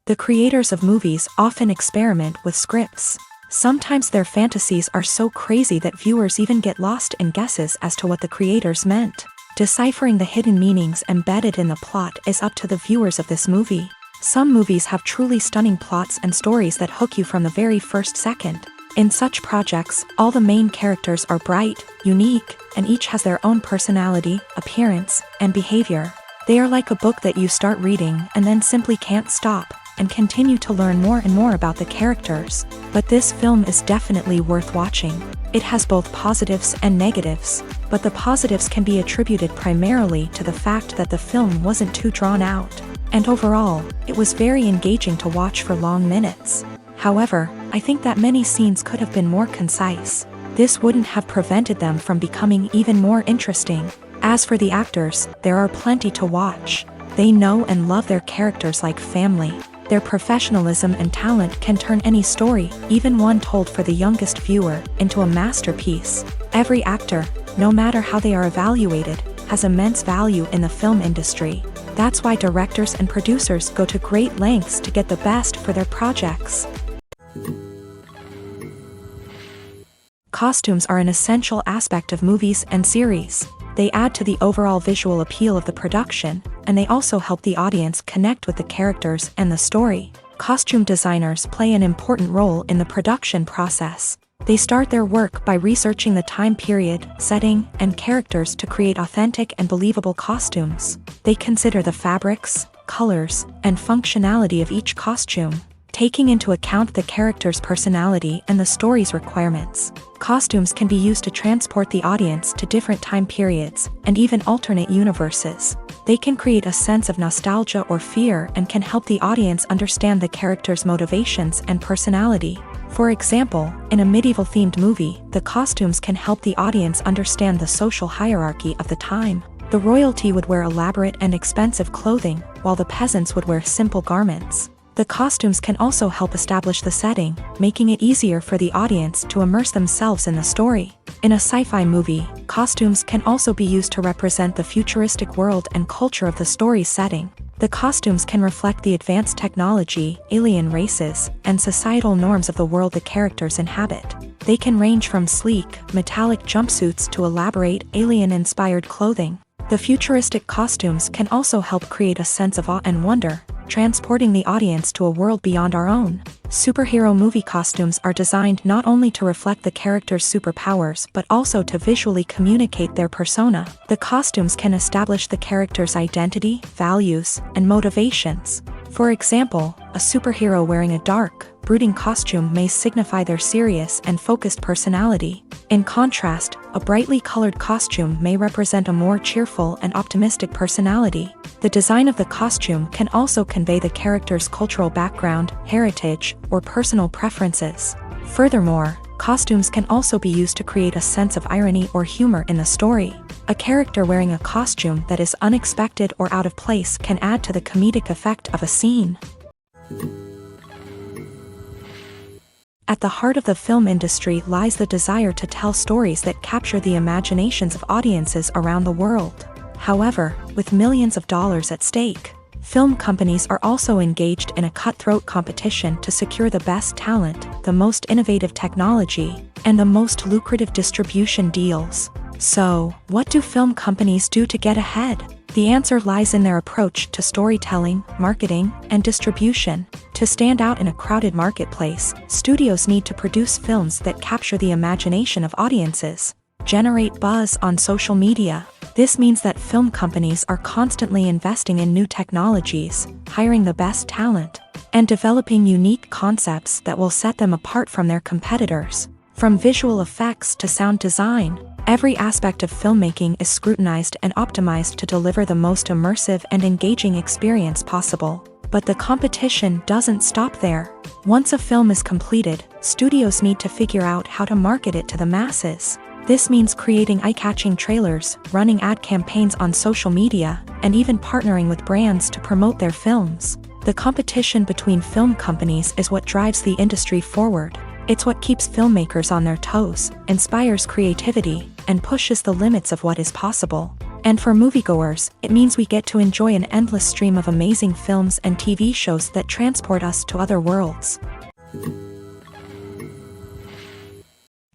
The creators of movies often experiment with scripts. Sometimes their fantasies are so crazy that viewers even get lost in guesses as to what the creators meant. Deciphering the hidden meanings embedded in the plot is up to the viewers of this movie. Some movies have truly stunning plots and stories that hook you from the very first second. In such projects, all the main characters are bright, unique, and each has their own personality, appearance, and behavior. They are like a book that you start reading and then simply can't stop, and continue to learn more and more about the characters. But this film is definitely worth watching. It has both positives and negatives, but the positives can be attributed primarily to the fact that the film wasn't too drawn out, and overall, it was very engaging to watch for long minutes. However, I think that many scenes could have been more concise. This wouldn't have prevented them from becoming even more interesting. As for the actors, there are plenty to watch. They know and love their characters like family. Their professionalism and talent can turn any story, even one told for the youngest viewer, into a masterpiece. Every actor, no matter how they are evaluated, has immense value in the film industry. That's why directors and producers go to great lengths to get the best for their projects. Costumes are an essential aspect of movies and series. They add to the overall visual appeal of the production, and they also help the audience connect with the characters and the story. Costume designers play an important role in the production process. They start their work by researching the time period, setting, and characters to create authentic and believable costumes. They consider the fabrics, colors, and functionality of each costume, taking into account the character's personality and the story's requirements. Costumes can be used to transport the audience to different time periods, and even alternate universes. They can create a sense of nostalgia or fear and can help the audience understand the character's motivations and personality. For example, in a medieval-themed movie, the costumes can help the audience understand the social hierarchy of the time. The royalty would wear elaborate and expensive clothing, while the peasants would wear simple garments. The costumes can also help establish the setting, making it easier for the audience to immerse themselves in the story. In a sci-fi movie, costumes can also be used to represent the futuristic world and culture of the story's setting. The costumes can reflect the advanced technology, alien races, and societal norms of the world the characters inhabit. They can range from sleek, metallic jumpsuits to elaborate, alien-inspired clothing. The futuristic costumes can also help create a sense of awe and wonder, transporting the audience to a world beyond our own. Superhero movie costumes are designed not only to reflect the character's superpowers but also to visually communicate their persona. The costumes can establish the character's identity, values, and motivations. For example, a superhero wearing a dark, brooding costume may signify their serious and focused personality. In contrast, a brightly colored costume may represent a more cheerful and optimistic personality. The design of the costume can also convey the character's cultural background, heritage, or personal preferences. Furthermore, costumes can also be used to create a sense of irony or humor in the story. A character wearing a costume that is unexpected or out of place can add to the comedic effect of a scene. At the heart of the film industry lies the desire to tell stories that capture the imaginations of audiences around the world. However, with millions of dollars at stake, film companies are also engaged in a cutthroat competition to secure the best talent, the most innovative technology, and the most lucrative distribution deals. So, what do film companies do to get ahead? The answer lies in their approach to storytelling, marketing, and distribution. To stand out in a crowded marketplace, studios need to produce films that capture the imagination of audiences, generate buzz on social media. This means that film companies are constantly investing in new technologies, hiring the best talent, and developing unique concepts that will set them apart from their competitors. From visual effects to sound design, every aspect of filmmaking is scrutinized and optimized to deliver the most immersive and engaging experience possible. But the competition doesn't stop there. Once a film is completed, studios need to figure out how to market it to the masses. This means creating eye-catching trailers, running ad campaigns on social media, and even partnering with brands to promote their films. The competition between film companies is what drives the industry forward. It's what keeps filmmakers on their toes, inspires creativity, and pushes the limits of what is possible. And for moviegoers, it means we get to enjoy an endless stream of amazing films and TV shows that transport us to other worlds.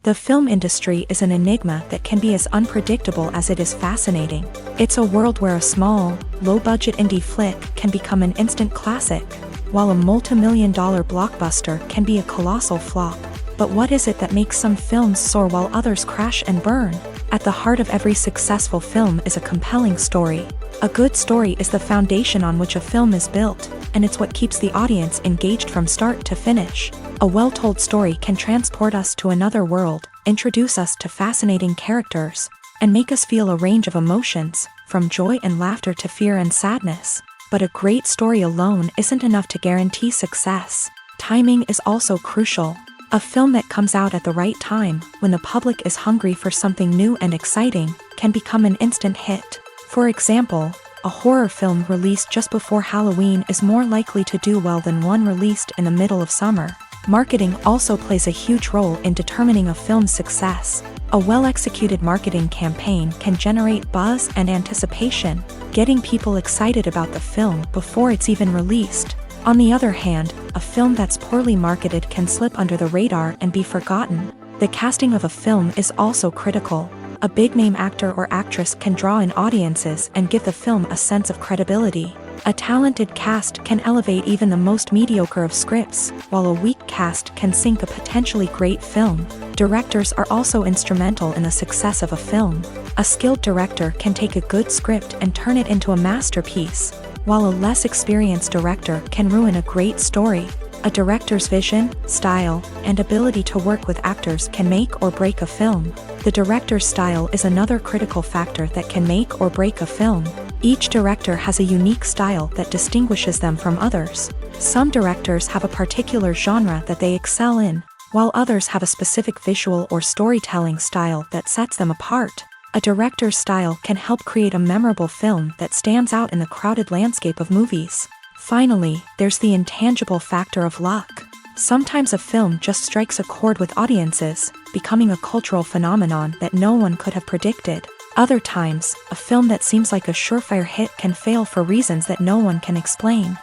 The film industry is an enigma that can be as unpredictable as it is fascinating. It's a world where a small, low-budget indie flick can become an instant classic, while a multi-million-dollar blockbuster can be a colossal flop. But what is it that makes some films soar while others crash and burn? At the heart of every successful film is a compelling story. A good story is the foundation on which a film is built, and it's what keeps the audience engaged from start to finish. A well-told story can transport us to another world, introduce us to fascinating characters, and make us feel a range of emotions, from joy and laughter to fear and sadness. But a great story alone isn't enough to guarantee success. Timing is also crucial. A film that comes out at the right time, when the public is hungry for something new and exciting, can become an instant hit. For example, a horror film released just before Halloween is more likely to do well than one released in the middle of summer. Marketing also plays a huge role in determining a film's success. A well-executed marketing campaign can generate buzz and anticipation, getting people excited about the film before it's even released. On the other hand, a film that's poorly marketed can slip under the radar and be forgotten. The casting of a film is also critical. A big-name actor or actress can draw in audiences and give the film a sense of credibility. A talented cast can elevate even the most mediocre of scripts, while a weak cast can sink a potentially great film. Directors are also instrumental in the success of a film. A skilled director can take a good script and turn it into a masterpiece, while a less experienced director can ruin a great story. A director's vision, style, and ability to work with actors can make or break a film. The director's style is another critical factor that can make or break a film. Each director has a unique style that distinguishes them from others. Some directors have a particular genre that they excel in, while others have a specific visual or storytelling style that sets them apart. A director's style can help create a memorable film that stands out in the crowded landscape of movies. Finally, there's the intangible factor of luck. Sometimes a film just strikes a chord with audiences, becoming a cultural phenomenon that no one could have predicted. Other times, a film that seems like a surefire hit can fail for reasons that no one can explain.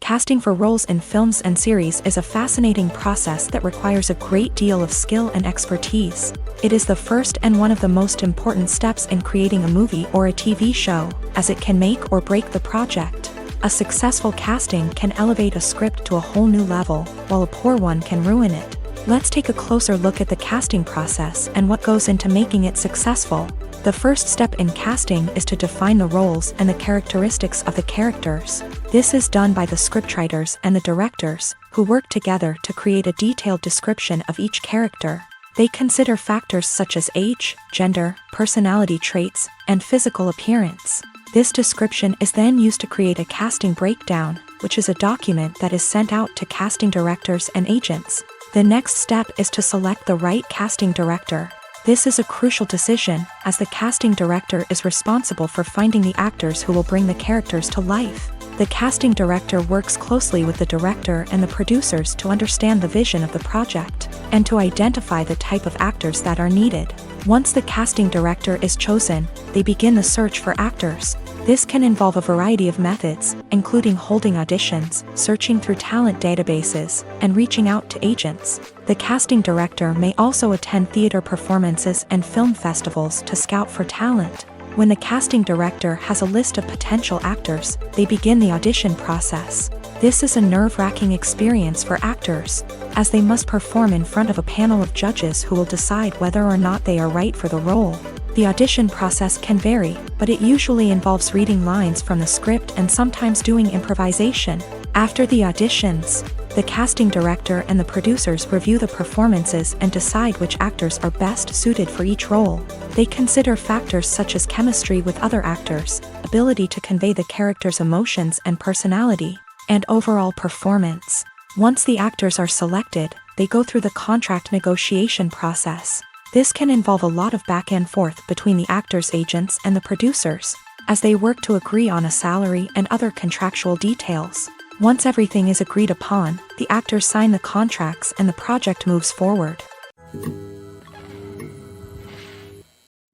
Casting for roles in films and series is a fascinating process that requires a great deal of skill and expertise. It is the first and one of the most important steps in creating a movie or a TV show, as it can make or break the project. A successful casting can elevate a script to a whole new level, while a poor one can ruin it. Let's take a closer look at the casting process and what goes into making it successful. The first step in casting is to define the roles and the characteristics of the characters. This is done by the scriptwriters and the directors, who work together to create a detailed description of each character. They consider factors such as age, gender, personality traits, and physical appearance. This description is then used to create a casting breakdown, which is a document that is sent out to casting directors and agents. The next step is to select the right casting director. This is a crucial decision, as the casting director is responsible for finding the actors who will bring the characters to life. The casting director works closely with the director and the producers to understand the vision of the project, and to identify the type of actors that are needed. Once the casting director is chosen, they begin the search for actors. This can involve a variety of methods, including holding auditions, searching through talent databases, and reaching out to agents. The casting director may also attend theater performances and film festivals to scout for talent. When the casting director has a list of potential actors, they begin the audition process. This is a nerve-wracking experience for actors, as they must perform in front of a panel of judges who will decide whether or not they are right for the role. The audition process can vary, but it usually involves reading lines from the script and sometimes doing improvisation. After the auditions, the casting director and the producers review the performances and decide which actors are best suited for each role. They consider factors such as chemistry with other actors, ability to convey the character's emotions and personality, and overall performance. Once the actors are selected, they go through the contract negotiation process. This can involve a lot of back and forth between the actors' agents and the producers, as they work to agree on a salary and other contractual details. Once everything is agreed upon, the actors sign the contracts and the project moves forward.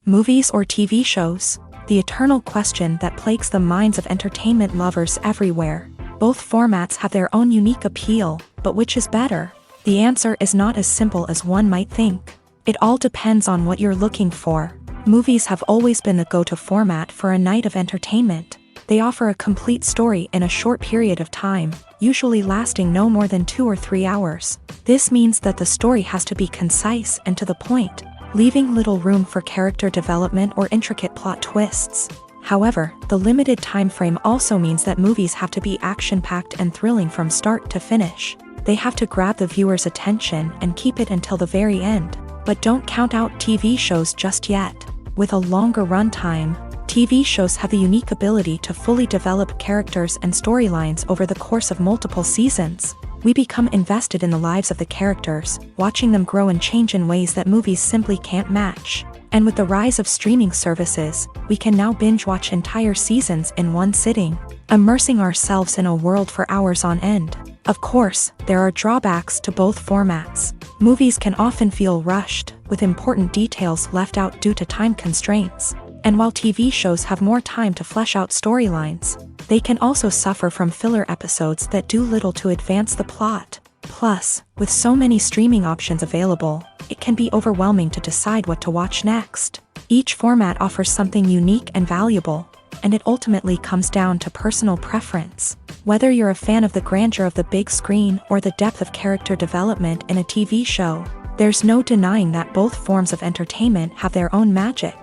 Movies or TV shows? The eternal question that plagues the minds of entertainment lovers everywhere. Both formats have their own unique appeal, but which is better? The answer is not as simple as one might think. It all depends on what you're looking for. Movies have always been the go-to format for a night of entertainment. They offer a complete story in a short period of time, usually lasting no more than 2 or 3 hours. This means that the story has to be concise and to the point, leaving little room for character development or intricate plot twists. However, the limited time frame also means that movies have to be action-packed and thrilling from start to finish. They have to grab the viewer's attention and keep it until the very end. But don't count out TV shows just yet. With a longer runtime, TV shows have the unique ability to fully develop characters and storylines over the course of multiple seasons. We become invested in the lives of the characters, watching them grow and change in ways that movies simply can't match. And with the rise of streaming services, we can now binge-watch entire seasons in one sitting, immersing ourselves in a world for hours on end. Of course, there are drawbacks to both formats. Movies can often feel rushed, with important details left out due to time constraints. And while TV shows have more time to flesh out storylines, they can also suffer from filler episodes that do little to advance the plot. Plus, with so many streaming options available, it can be overwhelming to decide what to watch next. Each format offers something unique and valuable, and it ultimately comes down to personal preference. Whether you're a fan of the grandeur of the big screen or the depth of character development in a TV show, there's no denying that both forms of entertainment have their own magic.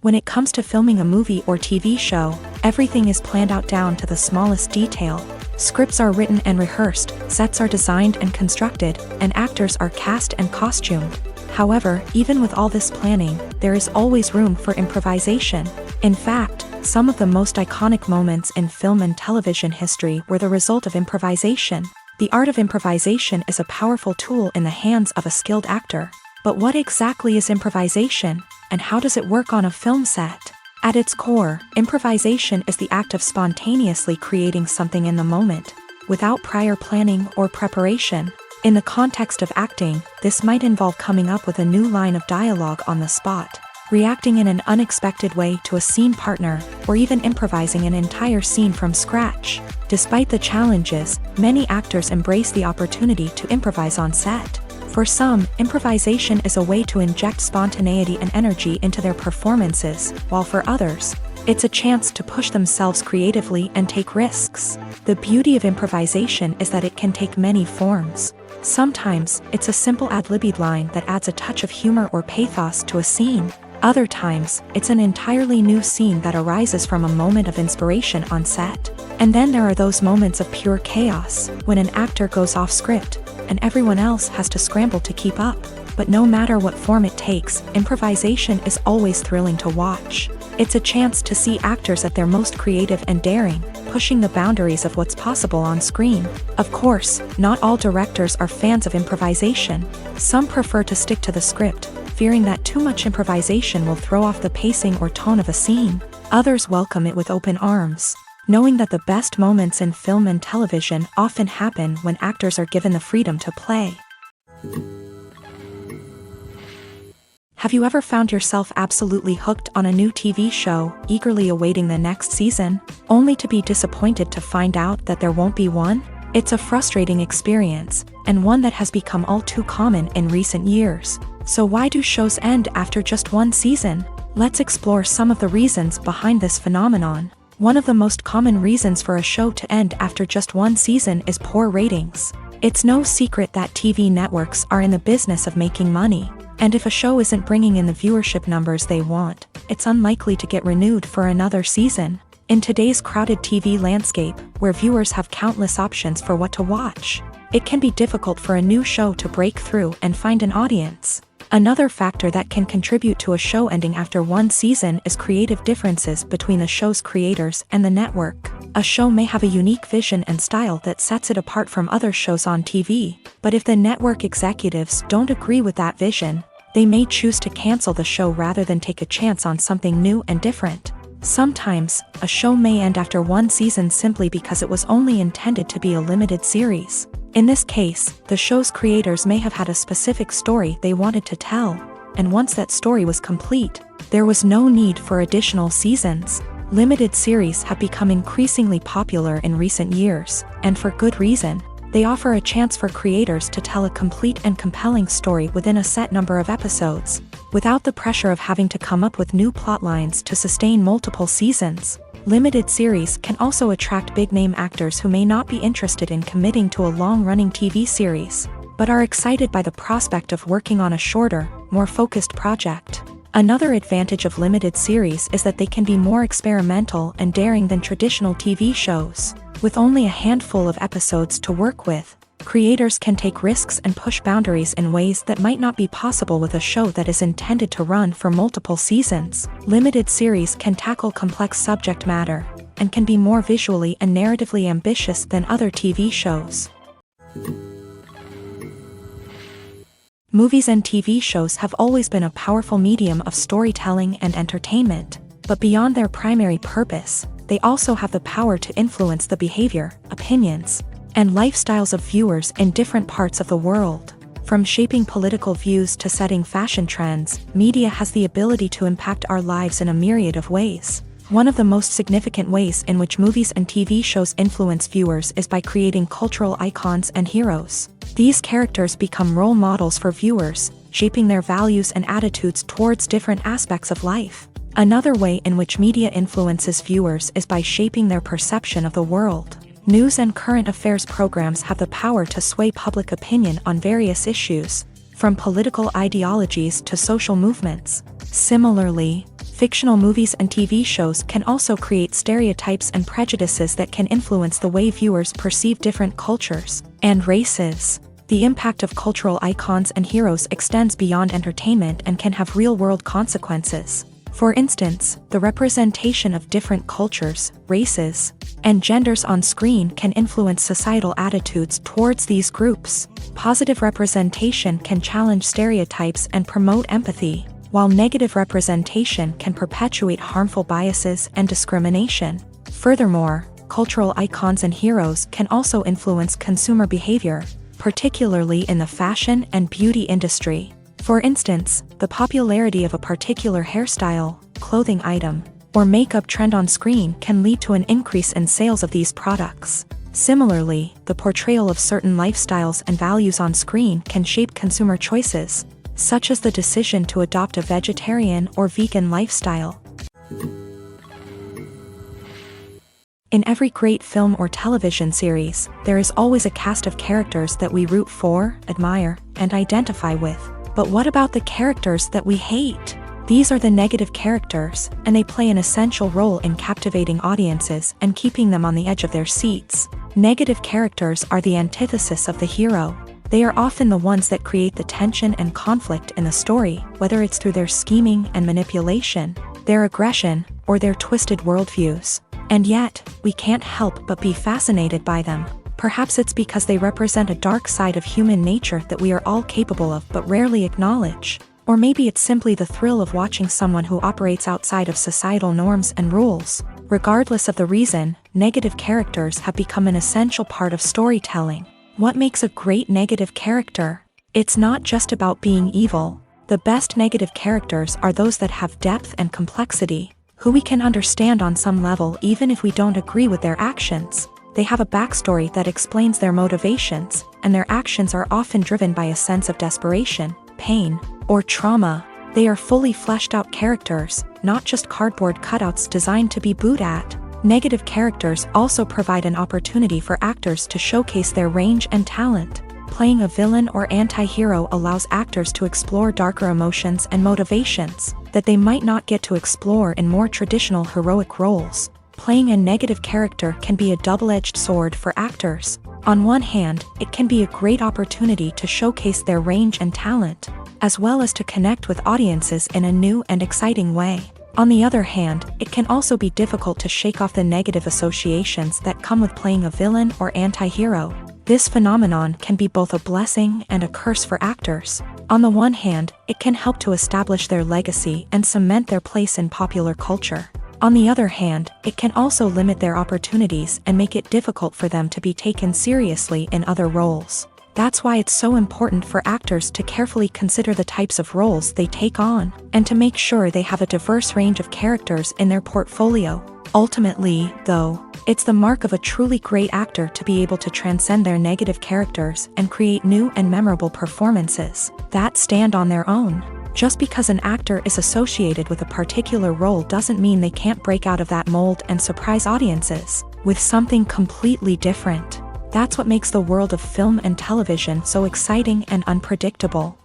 When it comes to filming a movie or TV show, everything is planned out down to the smallest detail. Scripts are written and rehearsed, sets are designed and constructed, and actors are cast and costumed. However, even with all this planning, there is always room for improvisation. In fact, some of the most iconic moments in film and television history were the result of improvisation. The art of improvisation is a powerful tool in the hands of a skilled actor. But what exactly is improvisation, and how does it work on a film set? At its core, improvisation is the act of spontaneously creating something in the moment, without prior planning or preparation. In the context of acting, this might involve coming up with a new line of dialogue on the spot, reacting in an unexpected way to a scene partner, or even improvising an entire scene from scratch. Despite the challenges, many actors embrace the opportunity to improvise on set. For some, improvisation is a way to inject spontaneity and energy into their performances, while for others, it's a chance to push themselves creatively and take risks. The beauty of improvisation is that it can take many forms. Sometimes, it's a simple ad-libbed line that adds a touch of humor or pathos to a scene. Other times, it's an entirely new scene that arises from a moment of inspiration on set. And then there are those moments of pure chaos, when an actor goes off script, and everyone else has to scramble to keep up. But no matter what form it takes, improvisation is always thrilling to watch. It's a chance to see actors at their most creative and daring, pushing the boundaries of what's possible on screen. Of course, not all directors are fans of improvisation. Some prefer to stick to the script, fearing that too much improvisation will throw off the pacing or tone of a scene. Others welcome it with open arms, knowing that the best moments in film and television often happen when actors are given the freedom to play. Have you ever found yourself absolutely hooked on a new TV show, eagerly awaiting the next season, only to be disappointed to find out that there won't be one? It's a frustrating experience, and one that has become all too common in recent years. So why do shows end after just one season? Let's explore some of the reasons behind this phenomenon. One of the most common reasons for a show to end after just one season is poor ratings. It's no secret that TV networks are in the business of making money, and if a show isn't bringing in the viewership numbers they want, it's unlikely to get renewed for another season. In today's crowded TV landscape, where viewers have countless options for what to watch, it can be difficult for a new show to break through and find an audience. Another factor that can contribute to a show ending after one season is creative differences between the show's creators and the network. A show may have a unique vision and style that sets it apart from other shows on TV, but if the network executives don't agree with that vision, they may choose to cancel the show rather than take a chance on something new and different. Sometimes, a show may end after one season simply because it was only intended to be a limited series. In this case, the show's creators may have had a specific story they wanted to tell, and once that story was complete, there was no need for additional seasons. Limited series have become increasingly popular in recent years, and for good reason. They offer a chance for creators to tell a complete and compelling story within a set number of episodes, without the pressure of having to come up with new plotlines to sustain multiple seasons. Limited series can also attract big-name actors who may not be interested in committing to a long-running TV series, but are excited by the prospect of working on a shorter, more focused project. Another advantage of limited series is that they can be more experimental and daring than traditional TV shows. With only a handful of episodes to work with, creators can take risks and push boundaries in ways that might not be possible with a show that is intended to run for multiple seasons. Limited series can tackle complex subject matter, and can be more visually and narratively ambitious than other TV shows. Movies and TV shows have always been a powerful medium of storytelling and entertainment, but beyond their primary purpose, they also have the power to influence the behavior, opinions, and lifestyles of viewers in different parts of the world. From shaping political views to setting fashion trends, media has the ability to impact our lives in a myriad of ways. One of the most significant ways in which movies and TV shows influence viewers is by creating cultural icons and heroes. These characters become role models for viewers, shaping their values and attitudes towards different aspects of life. Another way in which media influences viewers is by shaping their perception of the world. News and current affairs programs have the power to sway public opinion on various issues, from political ideologies to social movements. Similarly, fictional movies and TV shows can also create stereotypes and prejudices that can influence the way viewers perceive different cultures and races. The impact of cultural icons and heroes extends beyond entertainment and can have real-world consequences. For instance, the representation of different cultures, races, and genders on screen can influence societal attitudes towards these groups. Positive representation can challenge stereotypes and promote empathy, while negative representation can perpetuate harmful biases and discrimination. Furthermore, cultural icons and heroes can also influence consumer behavior, particularly in the fashion and beauty industry. For instance, the popularity of a particular hairstyle, clothing item, or makeup trend on screen can lead to an increase in sales of these products. Similarly, the portrayal of certain lifestyles and values on screen can shape consumer choices, such as the decision to adopt a vegetarian or vegan lifestyle. In every great film or television series, there is always a cast of characters that we root for, admire, and identify with. But what about the characters that we hate? These are the negative characters, and they play an essential role in captivating audiences and keeping them on the edge of their seats. Negative characters are the antithesis of the hero. They are often the ones that create the tension and conflict in the story, whether it's through their scheming and manipulation, their aggression, or their twisted worldviews. And yet, we can't help but be fascinated by them. Perhaps it's because they represent a dark side of human nature that we are all capable of but rarely acknowledge. Or maybe it's simply the thrill of watching someone who operates outside of societal norms and rules. Regardless of the reason, negative characters have become an essential part of storytelling. What makes a great negative character? It's not just about being evil. The best negative characters are those that have depth and complexity, who we can understand on some level even if we don't agree with their actions. They have a backstory that explains their motivations, and their actions are often driven by a sense of desperation, pain, or trauma. They are fully fleshed out characters, not just cardboard cutouts designed to be booed at. Negative characters also provide an opportunity for actors to showcase their range and talent. Playing a villain or anti-hero allows actors to explore darker emotions and motivations that they might not get to explore in more traditional heroic roles. Playing a negative character can be a double-edged sword for actors. On one hand, it can be a great opportunity to showcase their range and talent, as well as to connect with audiences in a new and exciting way. On the other hand, it can also be difficult to shake off the negative associations that come with playing a villain or anti-hero. This phenomenon can be both a blessing and a curse for actors. On the one hand, it can help to establish their legacy and cement their place in popular culture. On the other hand, it can also limit their opportunities and make it difficult for them to be taken seriously in other roles. That's why it's so important for actors to carefully consider the types of roles they take on, and to make sure they have a diverse range of characters in their portfolio. Ultimately, though, it's the mark of a truly great actor to be able to transcend their negative characters and create new and memorable performances that stand on their own. Just because an actor is associated with a particular role doesn't mean they can't break out of that mold and surprise audiences with something completely different. That's what makes the world of film and television so exciting and unpredictable.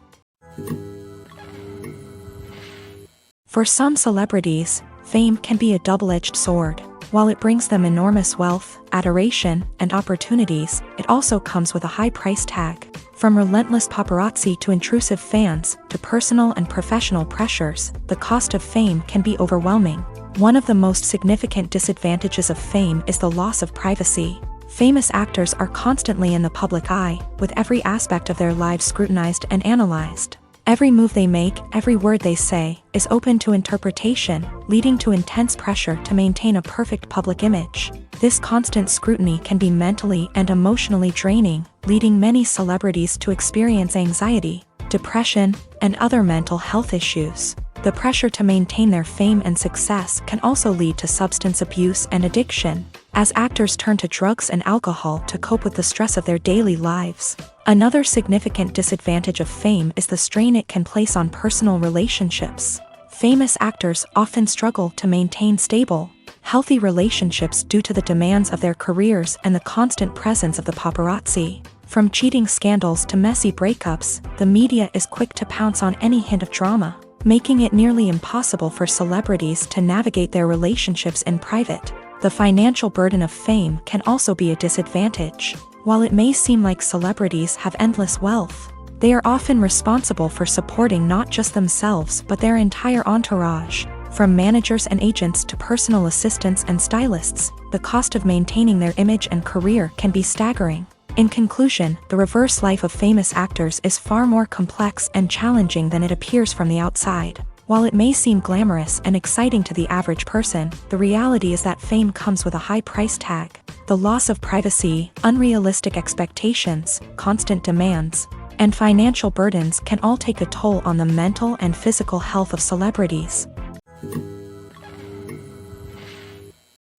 For some celebrities, fame can be a double-edged sword. While it brings them enormous wealth, adoration, and opportunities, it also comes with a high price tag. From relentless paparazzi to intrusive fans, to personal and professional pressures, the cost of fame can be overwhelming. One of the most significant disadvantages of fame is the loss of privacy. Famous actors are constantly in the public eye, with every aspect of their lives scrutinized and analyzed. Every move they make, every word they say, is open to interpretation, leading to intense pressure to maintain a perfect public image. This constant scrutiny can be mentally and emotionally draining, leading many celebrities to experience anxiety, depression, and other mental health issues. The pressure to maintain their fame and success can also lead to substance abuse and addiction, as actors turn to drugs and alcohol to cope with the stress of their daily lives. Another significant disadvantage of fame is the strain it can place on personal relationships. Famous actors often struggle to maintain stable, healthy relationships due to the demands of their careers and the constant presence of the paparazzi. From cheating scandals to messy breakups, the media is quick to pounce on any hint of drama, making it nearly impossible for celebrities to navigate their relationships in private. The financial burden of fame can also be a disadvantage. While it may seem like celebrities have endless wealth, they are often responsible for supporting not just themselves but their entire entourage. From managers and agents to personal assistants and stylists, the cost of maintaining their image and career can be staggering. In conclusion, the reverse life of famous actors is far more complex and challenging than it appears from the outside. While it may seem glamorous and exciting to the average person, the reality is that fame comes with a high price tag. The loss of privacy, unrealistic expectations, constant demands, and financial burdens can all take a toll on the mental and physical health of celebrities.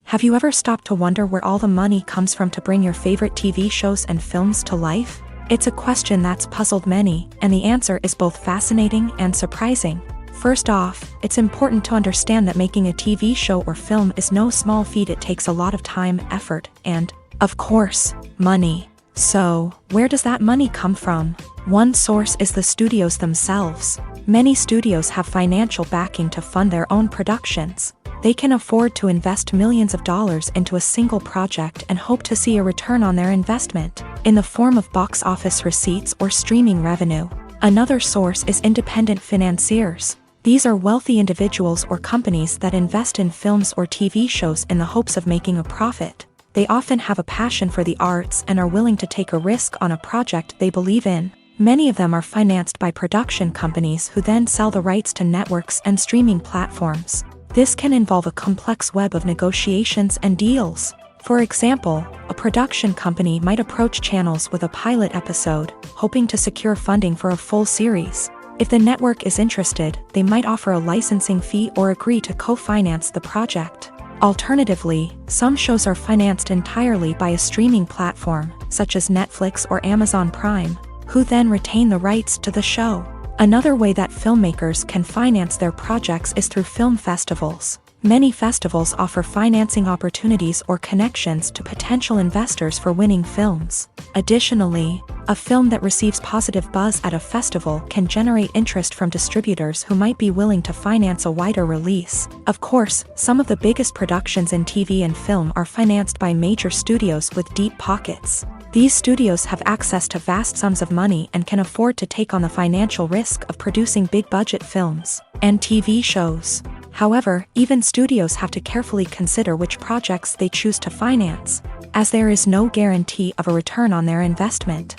Have you ever stopped to wonder where all the money comes from to bring your favorite TV shows and films to life? It's a question that's puzzled many, and the answer is both fascinating and surprising. First off, it's important to understand that making a TV show or film is no small feat. It takes a lot of time, effort, and, of course, money. So, where does that money come from? One source is the studios themselves. Many studios have financial backing to fund their own productions. They can afford to invest millions of dollars into a single project and hope to see a return on their investment, in the form of box office receipts or streaming revenue. Another source is independent financiers. These are wealthy individuals or companies that invest in films or TV shows in the hopes of making a profit. They often have a passion for the arts and are willing to take a risk on a project they believe in. Many of them are financed by production companies who then sell the rights to networks and streaming platforms. This can involve a complex web of negotiations and deals. For example, a production company might approach channels with a pilot episode, hoping to secure funding for a full series. If the network is interested, they might offer a licensing fee or agree to co-finance the project. Alternatively, some shows are financed entirely by a streaming platform, such as Netflix or Amazon Prime, who then retain the rights to the show. Another way that filmmakers can finance their projects is through film festivals. Many festivals offer financing opportunities or connections to potential investors for winning films. Additionally, a film that receives positive buzz at a festival can generate interest from distributors who might be willing to finance a wider release. Of course, some of the biggest productions in TV and film are financed by major studios with deep pockets. These studios have access to vast sums of money and can afford to take on the financial risk of producing big-budget films and TV shows. However, even studios have to carefully consider which projects they choose to finance, as there is no guarantee of a return on their investment.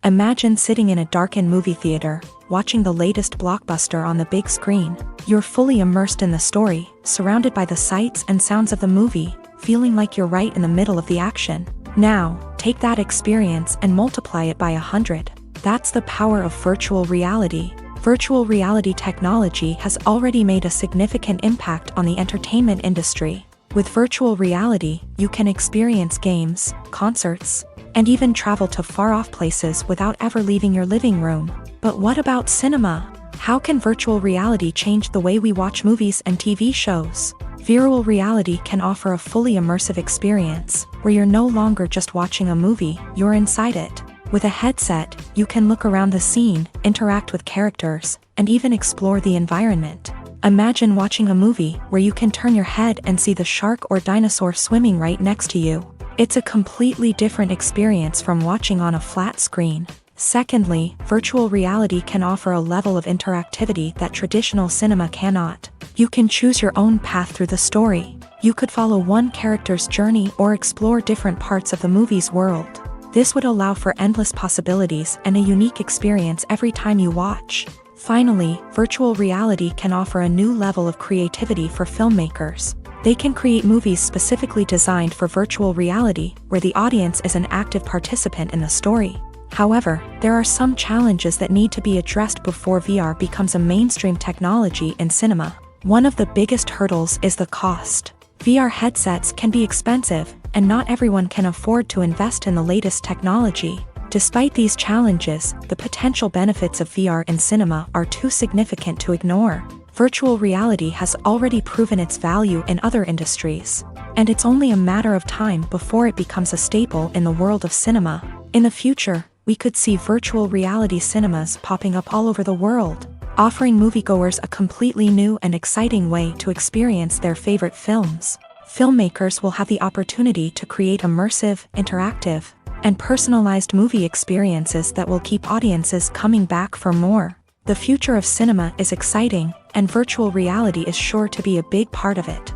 Imagine sitting in a darkened movie theater, watching the latest blockbuster on the big screen. You're fully immersed in the story, surrounded by the sights and sounds of the movie, feeling like you're right in the middle of the action. Now, take that experience and multiply it by 100. That's the power of virtual reality. Virtual reality technology has already made a significant impact on the entertainment industry. With virtual reality, you can experience games, concerts, and even travel to far-off places without ever leaving your living room. But what about cinema? How can virtual reality change the way we watch movies and TV shows? Virtual reality can offer a fully immersive experience, where you're no longer just watching a movie, you're inside it. With a headset, you can look around the scene, interact with characters, and even explore the environment. Imagine watching a movie where you can turn your head and see the shark or dinosaur swimming right next to you. It's a completely different experience from watching on a flat screen. Secondly, virtual reality can offer a level of interactivity that traditional cinema cannot. You can choose your own path through the story. You could follow one character's journey or explore different parts of the movie's world. This would allow for endless possibilities and a unique experience every time you watch. Finally, virtual reality can offer a new level of creativity for filmmakers. They can create movies specifically designed for virtual reality, where the audience is an active participant in the story. However, there are some challenges that need to be addressed before VR becomes a mainstream technology in cinema. One of the biggest hurdles is the cost. VR headsets can be expensive, and not everyone can afford to invest in the latest technology. Despite these challenges, the potential benefits of VR in cinema are too significant to ignore. Virtual reality has already proven its value in other industries, and it's only a matter of time before it becomes a staple in the world of cinema. In the future, we could see virtual reality cinemas popping up all over the world, offering moviegoers a completely new and exciting way to experience their favorite films. Filmmakers will have the opportunity to create immersive, interactive, and personalized movie experiences that will keep audiences coming back for more. The future of cinema is exciting, and virtual reality is sure to be a big part of it.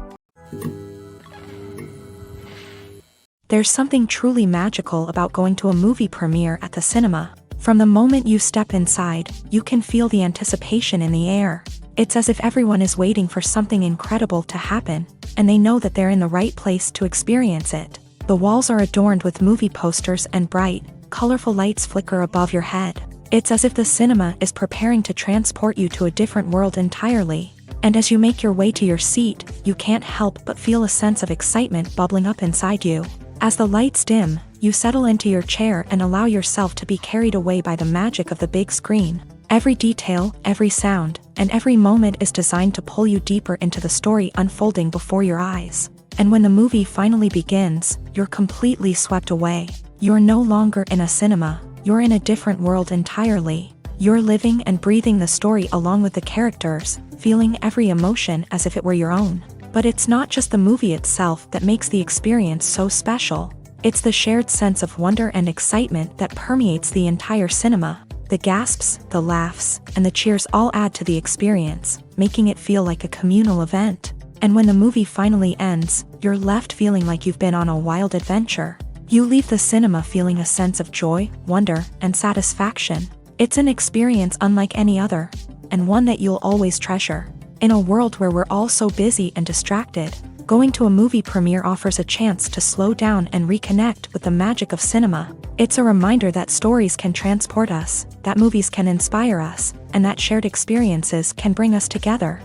There's something truly magical about going to a movie premiere at the cinema. From the moment you step inside, you can feel the anticipation in the air. It's as if everyone is waiting for something incredible to happen, and they know that they're in the right place to experience it. The walls are adorned with movie posters and bright, colorful lights flicker above your head. It's as if the cinema is preparing to transport you to a different world entirely. And as you make your way to your seat, you can't help but feel a sense of excitement bubbling up inside you. As the lights dim, you settle into your chair and allow yourself to be carried away by the magic of the big screen. Every detail, every sound, and every moment is designed to pull you deeper into the story unfolding before your eyes. And when the movie finally begins, you're completely swept away. You're no longer in a cinema, you're in a different world entirely. You're living and breathing the story along with the characters, feeling every emotion as if it were your own. But it's not just the movie itself that makes the experience so special. It's the shared sense of wonder and excitement that permeates the entire cinema. The gasps, the laughs, and the cheers all add to the experience, making it feel like a communal event. And when the movie finally ends, you're left feeling like you've been on a wild adventure. You leave the cinema feeling a sense of joy, wonder, and satisfaction. It's an experience unlike any other, and one that you'll always treasure. In a world where we're all so busy and distracted, going to a movie premiere offers a chance to slow down and reconnect with the magic of cinema. It's a reminder that stories can transport us, that movies can inspire us, and that shared experiences can bring us together.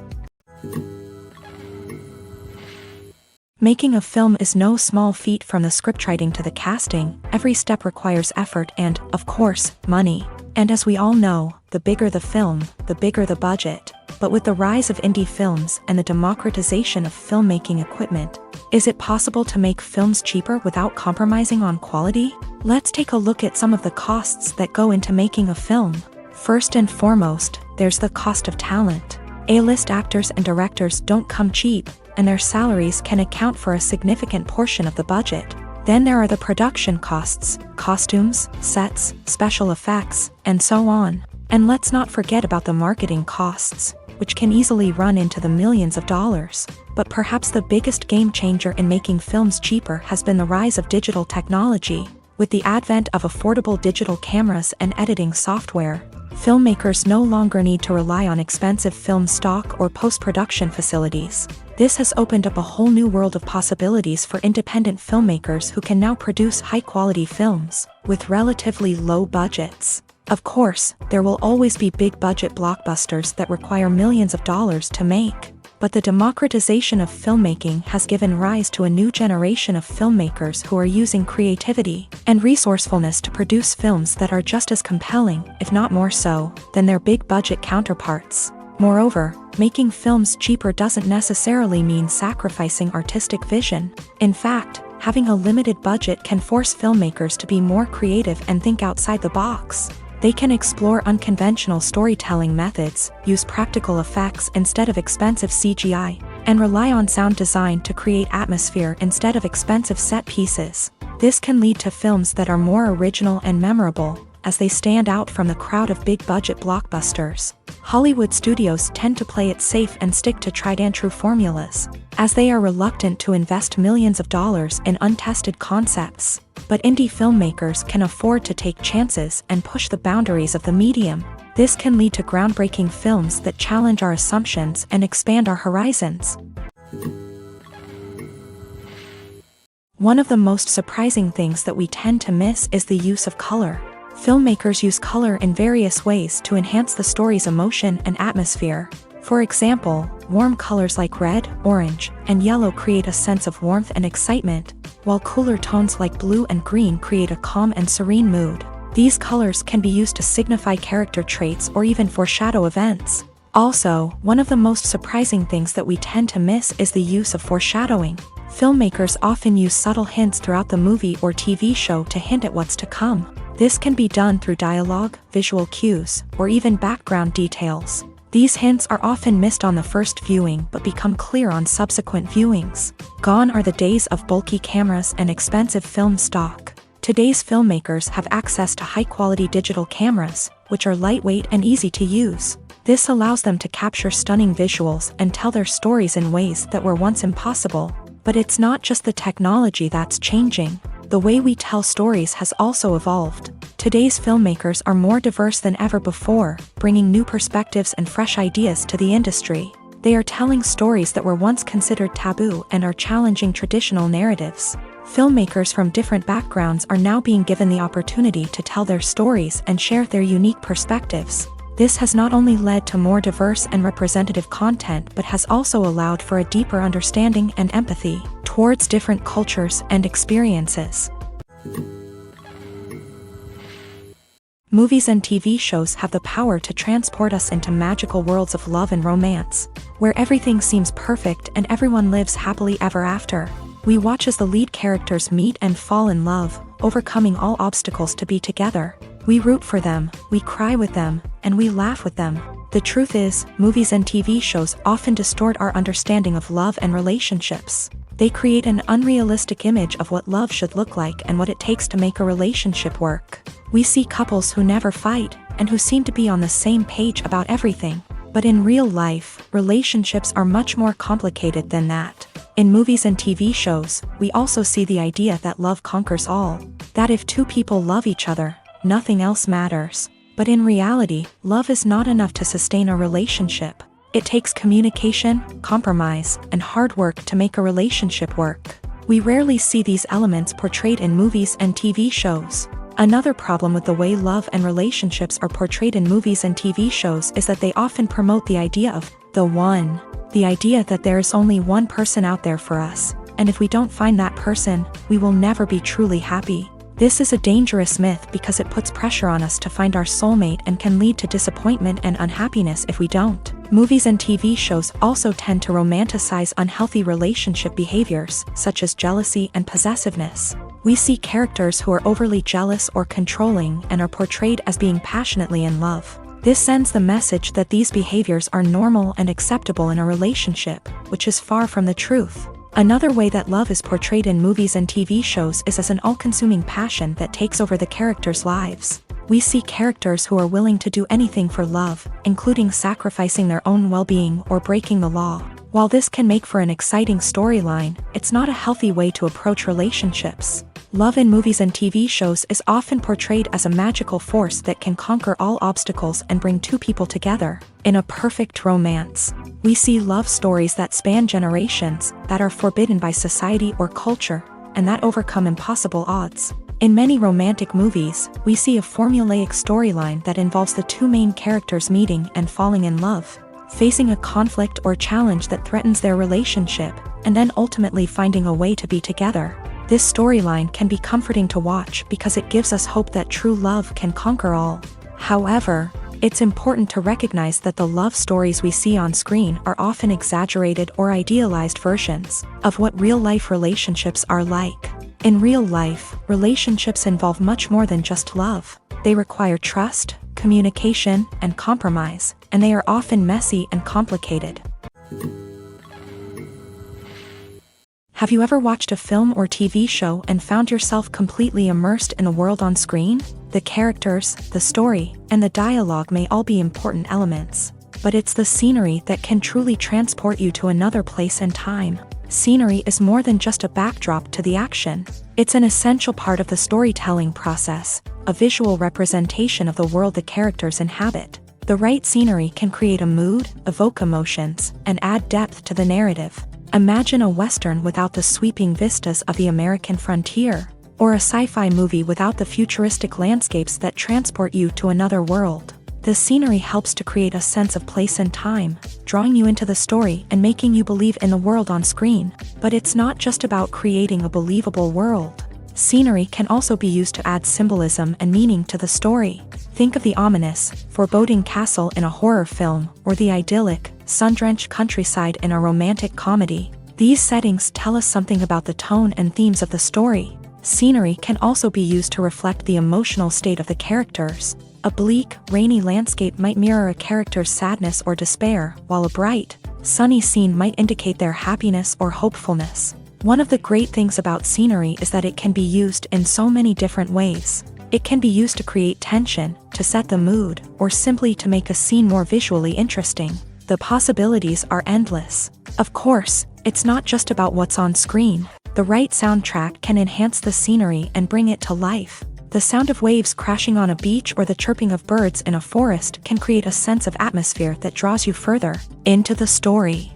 Making a film is no small feat. From the scriptwriting to the casting, every step requires effort and, of course, money. And as we all know, the bigger the film, the bigger the budget. But with the rise of indie films and the democratization of filmmaking equipment, is it possible to make films cheaper without compromising on quality? Let's take a look at some of the costs that go into making a film. First and foremost, there's the cost of talent. A-list actors and directors don't come cheap, and their salaries can account for a significant portion of the budget. Then there are the production costs, costumes, sets, special effects, and so on. And let's not forget about the marketing costs, which can easily run into the millions of dollars. But perhaps the biggest game changer in making films cheaper has been the rise of digital technology. With the advent of affordable digital cameras and editing software, filmmakers no longer need to rely on expensive film stock or post-production facilities. This has opened up a whole new world of possibilities for independent filmmakers who can now produce high-quality films with relatively low budgets. Of course, there will always be big-budget blockbusters that require millions of dollars to make. But the democratization of filmmaking has given rise to a new generation of filmmakers who are using creativity and resourcefulness to produce films that are just as compelling, if not more so, than their big-budget counterparts. Moreover, making films cheaper doesn't necessarily mean sacrificing artistic vision. In fact, having a limited budget can force filmmakers to be more creative and think outside the box. They can explore unconventional storytelling methods, use practical effects instead of expensive CGI, and rely on sound design to create atmosphere instead of expensive set pieces. This can lead to films that are more original and memorable, as they stand out from the crowd of big-budget blockbusters. Hollywood studios tend to play it safe and stick to tried-and-true formulas, as they are reluctant to invest millions of dollars in untested concepts. But indie filmmakers can afford to take chances and push the boundaries of the medium. This can lead to groundbreaking films that challenge our assumptions and expand our horizons. One of the most surprising things that we tend to miss is the use of color. Filmmakers use color in various ways to enhance the story's emotion and atmosphere. For example, warm colors like red, orange, and yellow create a sense of warmth and excitement, while cooler tones like blue and green create a calm and serene mood. These colors can be used to signify character traits or even foreshadow events. Also, one of the most surprising things that we tend to miss is the use of foreshadowing. Filmmakers often use subtle hints throughout the movie or TV show to hint at what's to come. This can be done through dialogue, visual cues, or even background details. These hints are often missed on the first viewing but become clear on subsequent viewings. Gone are the days of bulky cameras and expensive film stock. Today's filmmakers have access to high-quality digital cameras, which are lightweight and easy to use. This allows them to capture stunning visuals and tell their stories in ways that were once impossible. But it's not just the technology that's changing. The way we tell stories has also evolved. Today's filmmakers are more diverse than ever before, bringing new perspectives and fresh ideas to the industry. They are telling stories that were once considered taboo and are challenging traditional narratives. Filmmakers from different backgrounds are now being given the opportunity to tell their stories and share their unique perspectives. This has not only led to more diverse and representative content but has also allowed for a deeper understanding and empathy towards different cultures and experiences. Movies and TV shows have the power to transport us into magical worlds of love and romance, where everything seems perfect and everyone lives happily ever after. We watch as the lead characters meet and fall in love, overcoming all obstacles to be together. We root for them, we cry with them, and we laugh with them. The truth is, movies and TV shows often distort our understanding of love and relationships. They create an unrealistic image of what love should look like and what it takes to make a relationship work. We see couples who never fight, and who seem to be on the same page about everything. But in real life, relationships are much more complicated than that. In movies and TV shows, we also see the idea that love conquers all. That if two people love each other, nothing else matters. But in reality, love is not enough to sustain a relationship. It takes communication, compromise, and hard work to make a relationship work. We rarely see these elements portrayed in movies and TV shows. Another problem with the way love and relationships are portrayed in movies and TV shows is that they often promote the idea of the one. The idea that there is only one person out there for us, and if we don't find that person, we will never be truly happy. This is a dangerous myth because it puts pressure on us to find our soulmate and can lead to disappointment and unhappiness if we don't. Movies and TV shows also tend to romanticize unhealthy relationship behaviors, such as jealousy and possessiveness. We see characters who are overly jealous or controlling and are portrayed as being passionately in love. This sends the message that these behaviors are normal and acceptable in a relationship, which is far from the truth. Another way that love is portrayed in movies and TV shows is as an all-consuming passion that takes over the characters' lives. We see characters who are willing to do anything for love, including sacrificing their own well-being or breaking the law. While this can make for an exciting storyline, it's not a healthy way to approach relationships. Love in movies and TV shows is often portrayed as a magical force that can conquer all obstacles and bring two people together in a perfect romance. We see love stories that span generations, that are forbidden by society or culture, and that overcome impossible odds. In many romantic movies, we see a formulaic storyline that involves the two main characters meeting and falling in love, facing a conflict or challenge that threatens their relationship, and then ultimately finding a way to be together. This storyline can be comforting to watch because it gives us hope that true love can conquer all. However, it's important to recognize that the love stories we see on screen are often exaggerated or idealized versions of what real-life relationships are like. In real life, relationships involve much more than just love. They require trust, communication, and compromise, and they are often messy and complicated. Have you ever watched a film or TV show and found yourself completely immersed in the world on screen? The characters, the story, and the dialogue may all be important elements, but it's the scenery that can truly transport you to another place and time. Scenery is more than just a backdrop to the action. It's an essential part of the storytelling process, a visual representation of the world the characters inhabit. The right scenery can create a mood, evoke emotions, and add depth to the narrative. Imagine a Western without the sweeping vistas of the American frontier, or a sci-fi movie without the futuristic landscapes that transport you to another world. The scenery helps to create a sense of place and time, drawing you into the story and making you believe in the world on screen. But it's not just about creating a believable world. Scenery can also be used to add symbolism and meaning to the story. Think of the ominous, foreboding castle in a horror film, or the idyllic, sun-drenched countryside in a romantic comedy. These settings tell us something about the tone and themes of the story. Scenery can also be used to reflect the emotional state of the characters. A bleak, rainy landscape might mirror a character's sadness or despair, while a bright, sunny scene might indicate their happiness or hopefulness. One of the great things about scenery is that it can be used in so many different ways. It can be used to create tension, to set the mood, or simply to make a scene more visually interesting. The possibilities are endless. Of course, it's not just about what's on screen. The right soundtrack can enhance the scenery and bring it to life. The sound of waves crashing on a beach or the chirping of birds in a forest can create a sense of atmosphere that draws you further into the story.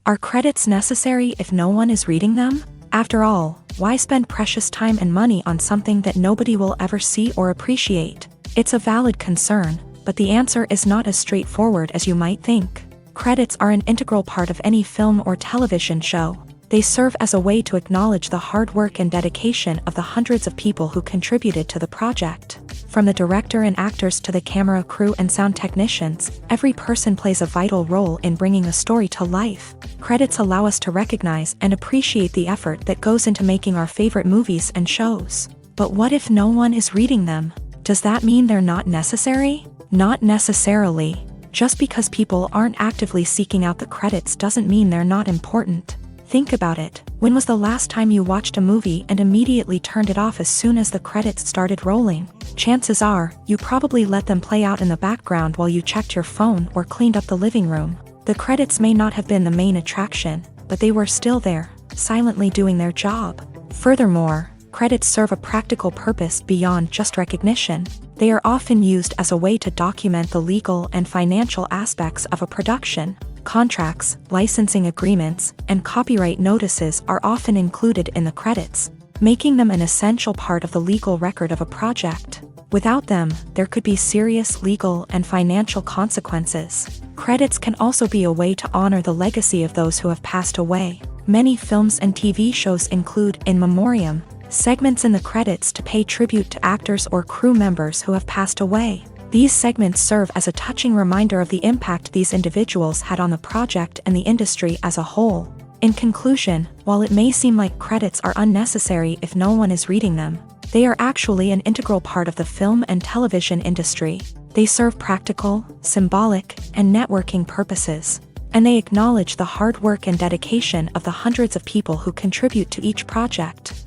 Are credits necessary if no one is reading them? After all, why spend precious time and money on something that nobody will ever see or appreciate? It's a valid concern, but the answer is not as straightforward as you might think. Credits are an integral part of any film or television show. They serve as a way to acknowledge the hard work and dedication of the hundreds of people who contributed to the project. From the director and actors to the camera crew and sound technicians, every person plays a vital role in bringing a story to life. Credits allow us to recognize and appreciate the effort that goes into making our favorite movies and shows. But what if no one is reading them? Does that mean they're not necessary? Not necessarily. Just because people aren't actively seeking out the credits doesn't mean they're not important. Think about it. When was the last time you watched a movie and immediately turned it off as soon as the credits started rolling? Chances are, you probably let them play out in the background while you checked your phone or cleaned up the living room. The credits may not have been the main attraction, but they were still there, silently doing their job. Furthermore, credits serve a practical purpose beyond just recognition. They are often used as a way to document the legal and financial aspects of a production. Contracts, licensing agreements, and copyright notices are often included in the credits. making them an essential part of the legal record of a project. Without them, there could be serious legal and financial consequences. Credits can also be a way to honor the legacy of those who have passed away. Many films and TV shows include in memoriam segments in the credits to pay tribute to actors or crew members who have passed away. These segments serve as a touching reminder of the impact these individuals had on the project and the industry as a whole. In conclusion, while it may seem like credits are unnecessary if no one is reading them, they are actually an integral part of the film and television industry. They serve practical, symbolic, and networking purposes, and they acknowledge the hard work and dedication of the hundreds of people who contribute to each project.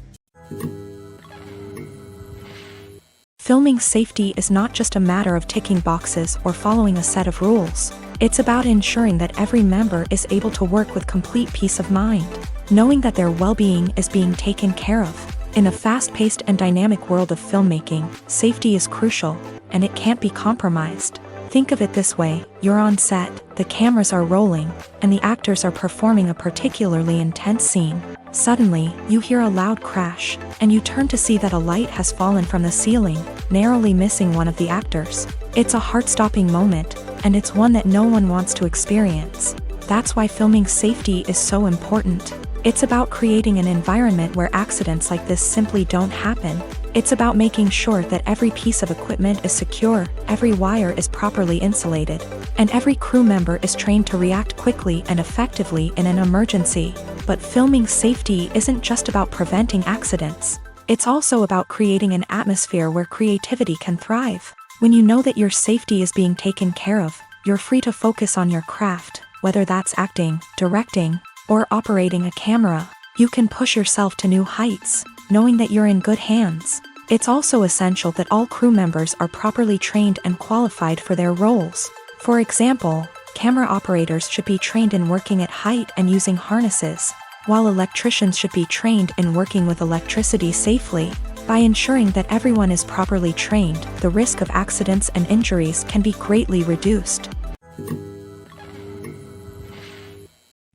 Filming safety is not just a matter of ticking boxes or following a set of rules. It's about ensuring that every member is able to work with complete peace of mind, knowing that their well-being is being taken care of. In a fast-paced and dynamic world of filmmaking, safety is crucial, and it can't be compromised. Think of it this way: you're on set, the cameras are rolling, and the actors are performing a particularly intense scene. Suddenly, you hear a loud crash, and you turn to see that a light has fallen from the ceiling, narrowly missing one of the actors. It's a heart-stopping moment, and it's one that no one wants to experience. That's why filming safety is so important. It's about creating an environment where accidents like this simply don't happen. It's about making sure that every piece of equipment is secure, every wire is properly insulated, and every crew member is trained to react quickly and effectively in an emergency. But filming safety isn't just about preventing accidents. It's also about creating an atmosphere where creativity can thrive. When you know that your safety is being taken care of, you're free to focus on your craft, whether that's acting, directing, or operating a camera. You can push yourself to new heights, knowing that you're in good hands. It's also essential that all crew members are properly trained and qualified for their roles. For example, camera operators should be trained in working at height and using harnesses, while electricians should be trained in working with electricity safely. By ensuring that everyone is properly trained, the risk of accidents and injuries can be greatly reduced.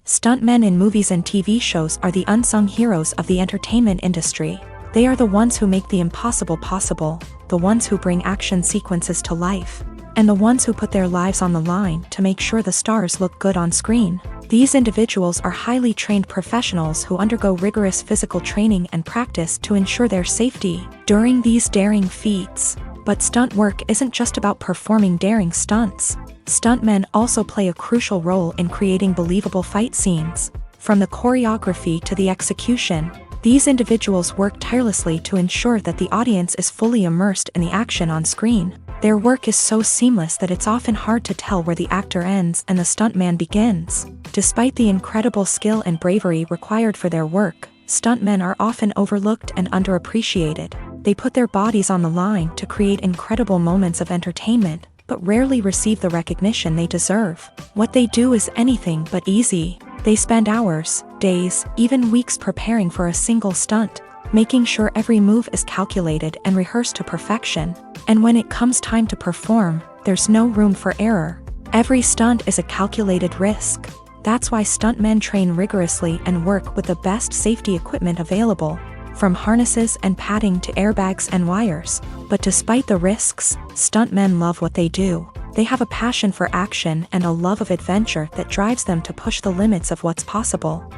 Stuntmen in movies and TV shows are the unsung heroes of the entertainment industry. They are the ones who make the impossible possible, the ones who bring action sequences to life, and the ones who put their lives on the line to make sure the stars look good on screen. These individuals are highly trained professionals who undergo rigorous physical training and practice to ensure their safety during these daring feats. But stunt work isn't just about performing daring stunts. Stuntmen also play a crucial role in creating believable fight scenes. From the choreography to the execution, these individuals work tirelessly to ensure that the audience is fully immersed in the action on screen. Their work is so seamless that it's often hard to tell where the actor ends and the stuntman begins. Despite the incredible skill and bravery required for their work, stuntmen are often overlooked and underappreciated. They put their bodies on the line to create incredible moments of entertainment, but rarely receive the recognition they deserve. What they do is anything but easy. They spend hours, days, even weeks preparing for a single stunt, making sure every move is calculated and rehearsed to perfection. And when it comes time to perform, there's no room for error. Every stunt is a calculated risk. That's why stuntmen train rigorously and work with the best safety equipment available, from harnesses and padding to airbags and wires. But despite the risks, stuntmen love what they do. They have a passion for action and a love of adventure that drives them to push the limits of what's possible.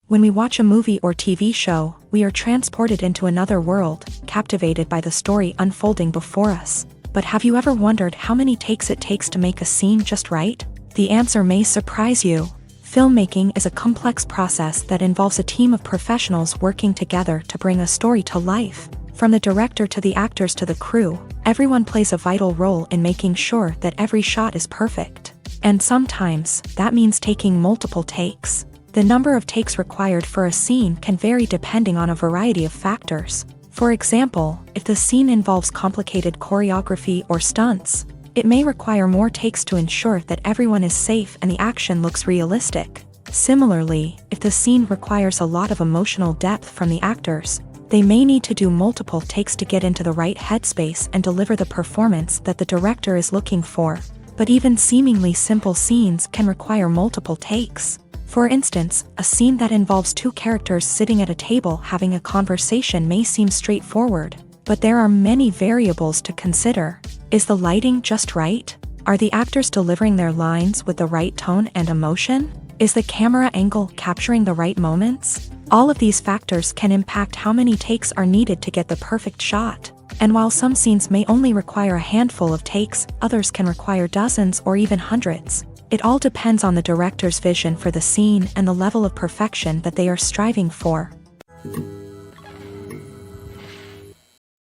When we watch a movie or TV show, we are transported into another world, captivated by the story unfolding before us. But have you ever wondered how many takes it takes to make a scene just right? The answer may surprise you. Filmmaking is a complex process that involves a team of professionals working together to bring a story to life. From the director to the actors to the crew, everyone plays a vital role in making sure that every shot is perfect. And sometimes, that means taking multiple takes. The number of takes required for a scene can vary depending on a variety of factors. For example, if the scene involves complicated choreography or stunts, it may require more takes to ensure that everyone is safe and the action looks realistic. Similarly, if the scene requires a lot of emotional depth from the actors, they may need to do multiple takes to get into the right headspace and deliver the performance that the director is looking for. But even seemingly simple scenes can require multiple takes. For instance, a scene that involves two characters sitting at a table having a conversation may seem straightforward, but there are many variables to consider. Is the lighting just right? Are the actors delivering their lines with the right tone and emotion? Is the camera angle capturing the right moments? All of these factors can impact how many takes are needed to get the perfect shot. And while some scenes may only require a handful of takes, others can require dozens or even hundreds. It all depends on the director's vision for the scene and the level of perfection that they are striving for.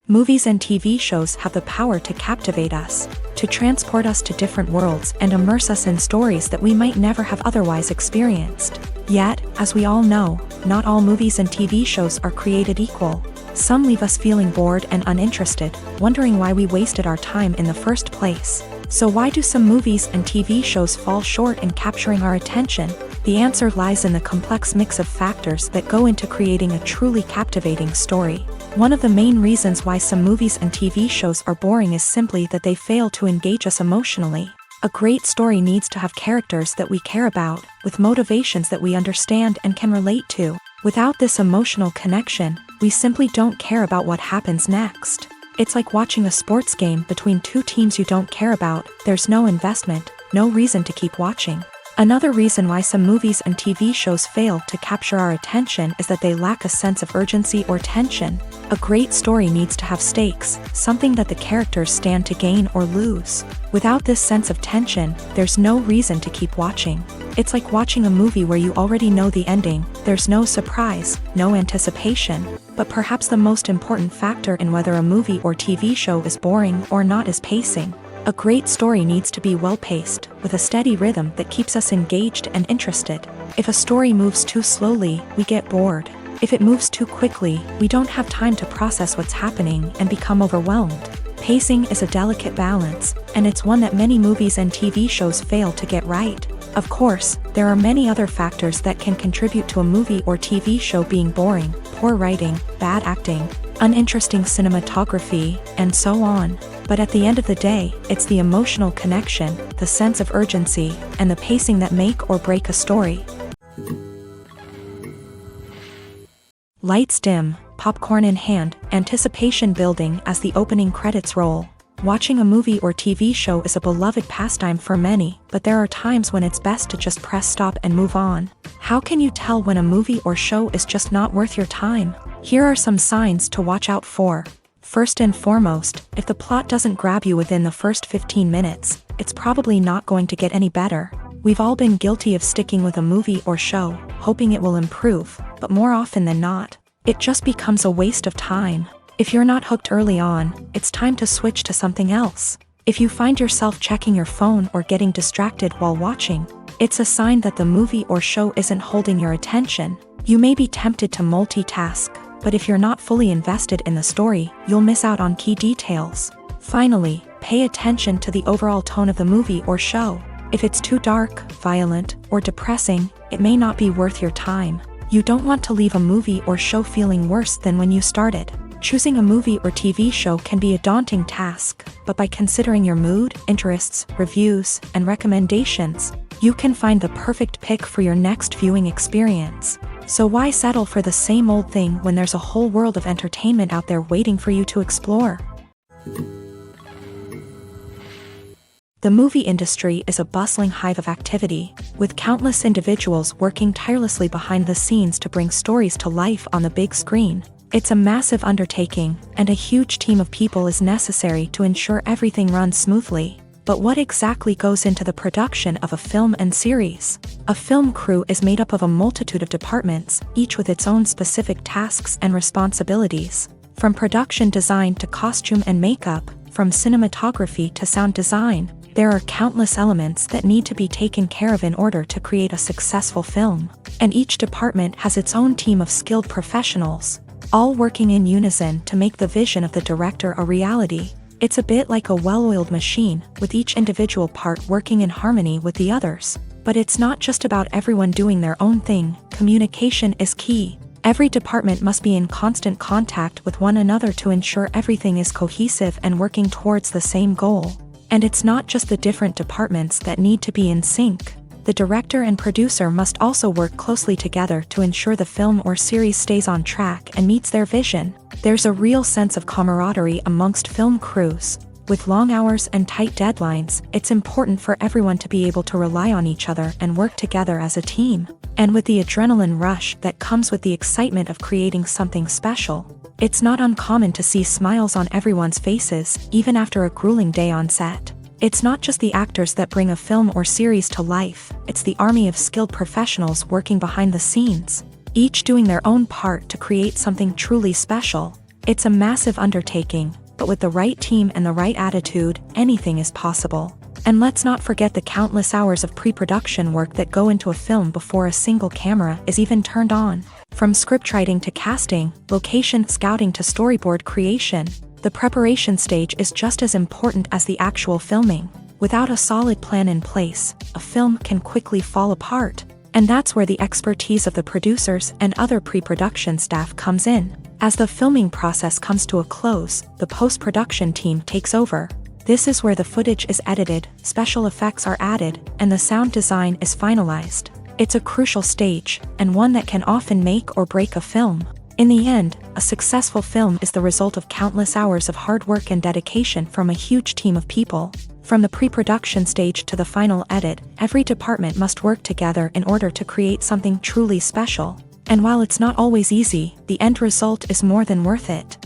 Movies and TV shows have the power to captivate us, to transport us to different worlds and immerse us in stories that we might never have otherwise experienced. Yet, as we all know, not all movies and TV shows are created equal. Some leave us feeling bored and uninterested, wondering why we wasted our time in the first place. So why do some movies and TV shows fall short in capturing our attention? The answer lies in the complex mix of factors that go into creating a truly captivating story. One of the main reasons why some movies and TV shows are boring is simply that they fail to engage us emotionally. A great story needs to have characters that we care about, with motivations that we understand and can relate to. Without this emotional connection, we simply don't care about what happens next. It's like watching a sports game between two teams you don't care about. There's no investment, no reason to keep watching. Another reason why some movies and TV shows fail to capture our attention is that they lack a sense of urgency or tension. A great story needs to have stakes, something that the characters stand to gain or lose. Without this sense of tension, there's no reason to keep watching. It's like watching a movie where you already know the ending. There's no surprise, no anticipation. But perhaps the most important factor in whether a movie or TV show is boring or not is pacing. A great story needs to be well-paced, with a steady rhythm that keeps us engaged and interested. If a story moves too slowly, we get bored. If it moves too quickly, we don't have time to process what's happening and become overwhelmed. Pacing is a delicate balance, and it's one that many movies and TV shows fail to get right. Of course, there are many other factors that can contribute to a movie or TV show being boring: poor writing, bad acting, uninteresting cinematography, and so on. But at the end of the day, it's the emotional connection, the sense of urgency, and the pacing that make or break a story. Lights dim, popcorn in hand, anticipation building as the opening credits roll. Watching a movie or TV show is a beloved pastime for many, but there are times when it's best to just press stop and move on. How can you tell when a movie or show is just not worth your time? Here are some signs to watch out for. First and foremost, if the plot doesn't grab you within the first 15 minutes, it's probably not going to get any better. We've all been guilty of sticking with a movie or show, hoping it will improve, but more often than not, it just becomes a waste of time. If you're not hooked early on, it's time to switch to something else. If you find yourself checking your phone or getting distracted while watching, it's a sign that the movie or show isn't holding your attention. You may be tempted to multitask, but if you're not fully invested in the story, you'll miss out on key details. Finally, pay attention to the overall tone of the movie or show. If it's too dark, violent, or depressing, it may not be worth your time. You don't want to leave a movie or show feeling worse than when you started. Choosing a movie or TV show can be a daunting task, but by considering your mood, interests, reviews, and recommendations, you can find the perfect pick for your next viewing experience. So why settle for the same old thing when there's a whole world of entertainment out there waiting for you to explore? The movie industry is a bustling hive of activity, with countless individuals working tirelessly behind the scenes to bring stories to life on the big screen. It's a massive undertaking, and a huge team of people is necessary to ensure everything runs smoothly. But what exactly goes into the production of a film and series? A film crew is made up of a multitude of departments, each with its own specific tasks and responsibilities. From production design to costume and makeup, from cinematography to sound design, there are countless elements that need to be taken care of in order to create a successful film. And each department has its own team of skilled professionals, all working in unison to make the vision of the director a reality. It's a bit like a well-oiled machine, with each individual part working in harmony with the others. But it's not just about everyone doing their own thing. Communication is key. Every department must be in constant contact with one another to ensure everything is cohesive and working towards the same goal. And it's not just the different departments that need to be in sync. The director and producer must also work closely together to ensure the film or series stays on track and meets their vision. There's a real sense of camaraderie amongst film crews. With long hours and tight deadlines, it's important for everyone to be able to rely on each other and work together as a team. And with the adrenaline rush that comes with the excitement of creating something special, it's not uncommon to see smiles on everyone's faces, even after a grueling day on set. It's not just the actors that bring a film or series to life, it's the army of skilled professionals working behind the scenes, each doing their own part to create something truly special. It's a massive undertaking, but with the right team and the right attitude, anything is possible. And let's not forget the countless hours of pre-production work that go into a film before a single camera is even turned on. From scriptwriting to casting, location scouting to storyboard creation, the preparation stage is just as important as the actual filming. Without a solid plan in place, a film can quickly fall apart. And that's where the expertise of the producers and other pre-production staff comes in. As the filming process comes to a close, the post-production team takes over. This is where the footage is edited, special effects are added, and the sound design is finalized. It's a crucial stage, and one that can often make or break a film. In the end, a successful film is the result of countless hours of hard work and dedication from a huge team of people. From the pre-production stage to the final edit, every department must work together in order to create something truly special. And while it's not always easy, the end result is more than worth it.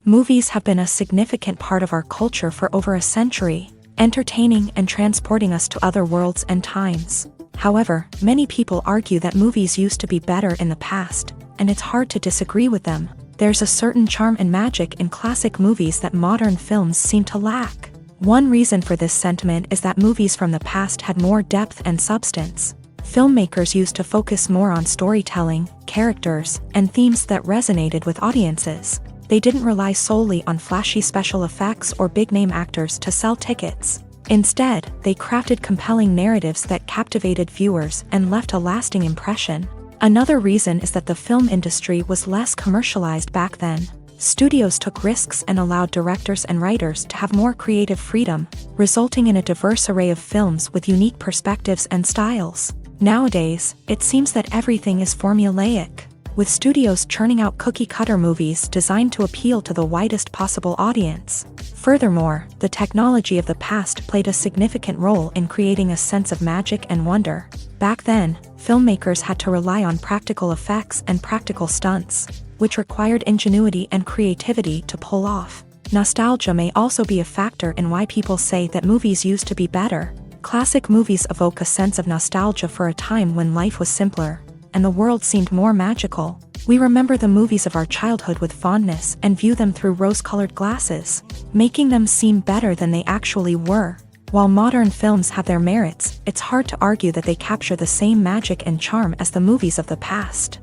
Movies have been a significant part of our culture for over a century, entertaining and transporting us to other worlds and times. However, many people argue that movies used to be better in the past, and it's hard to disagree with them. There's a certain charm and magic in classic movies that modern films seem to lack. One reason for this sentiment is that movies from the past had more depth and substance. Filmmakers used to focus more on storytelling, characters, and themes that resonated with audiences. They didn't rely solely on flashy special effects or big-name actors to sell tickets. Instead, they crafted compelling narratives that captivated viewers and left a lasting impression. Another reason is that the film industry was less commercialized back then. Studios took risks and allowed directors and writers to have more creative freedom, resulting in a diverse array of films with unique perspectives and styles. Nowadays, it seems that everything is formulaic, with studios churning out cookie-cutter movies designed to appeal to the widest possible audience. Furthermore, the technology of the past played a significant role in creating a sense of magic and wonder. Back then, filmmakers had to rely on practical effects and practical stunts, which required ingenuity and creativity to pull off. Nostalgia may also be a factor in why people say that movies used to be better. Classic movies evoke a sense of nostalgia for a time when life was simpler, and the world seemed more magical. We remember the movies of our childhood with fondness and view them through rose-colored glasses, making them seem better than they actually were. While modern films have their merits, it's hard to argue that they capture the same magic and charm as the movies of the past.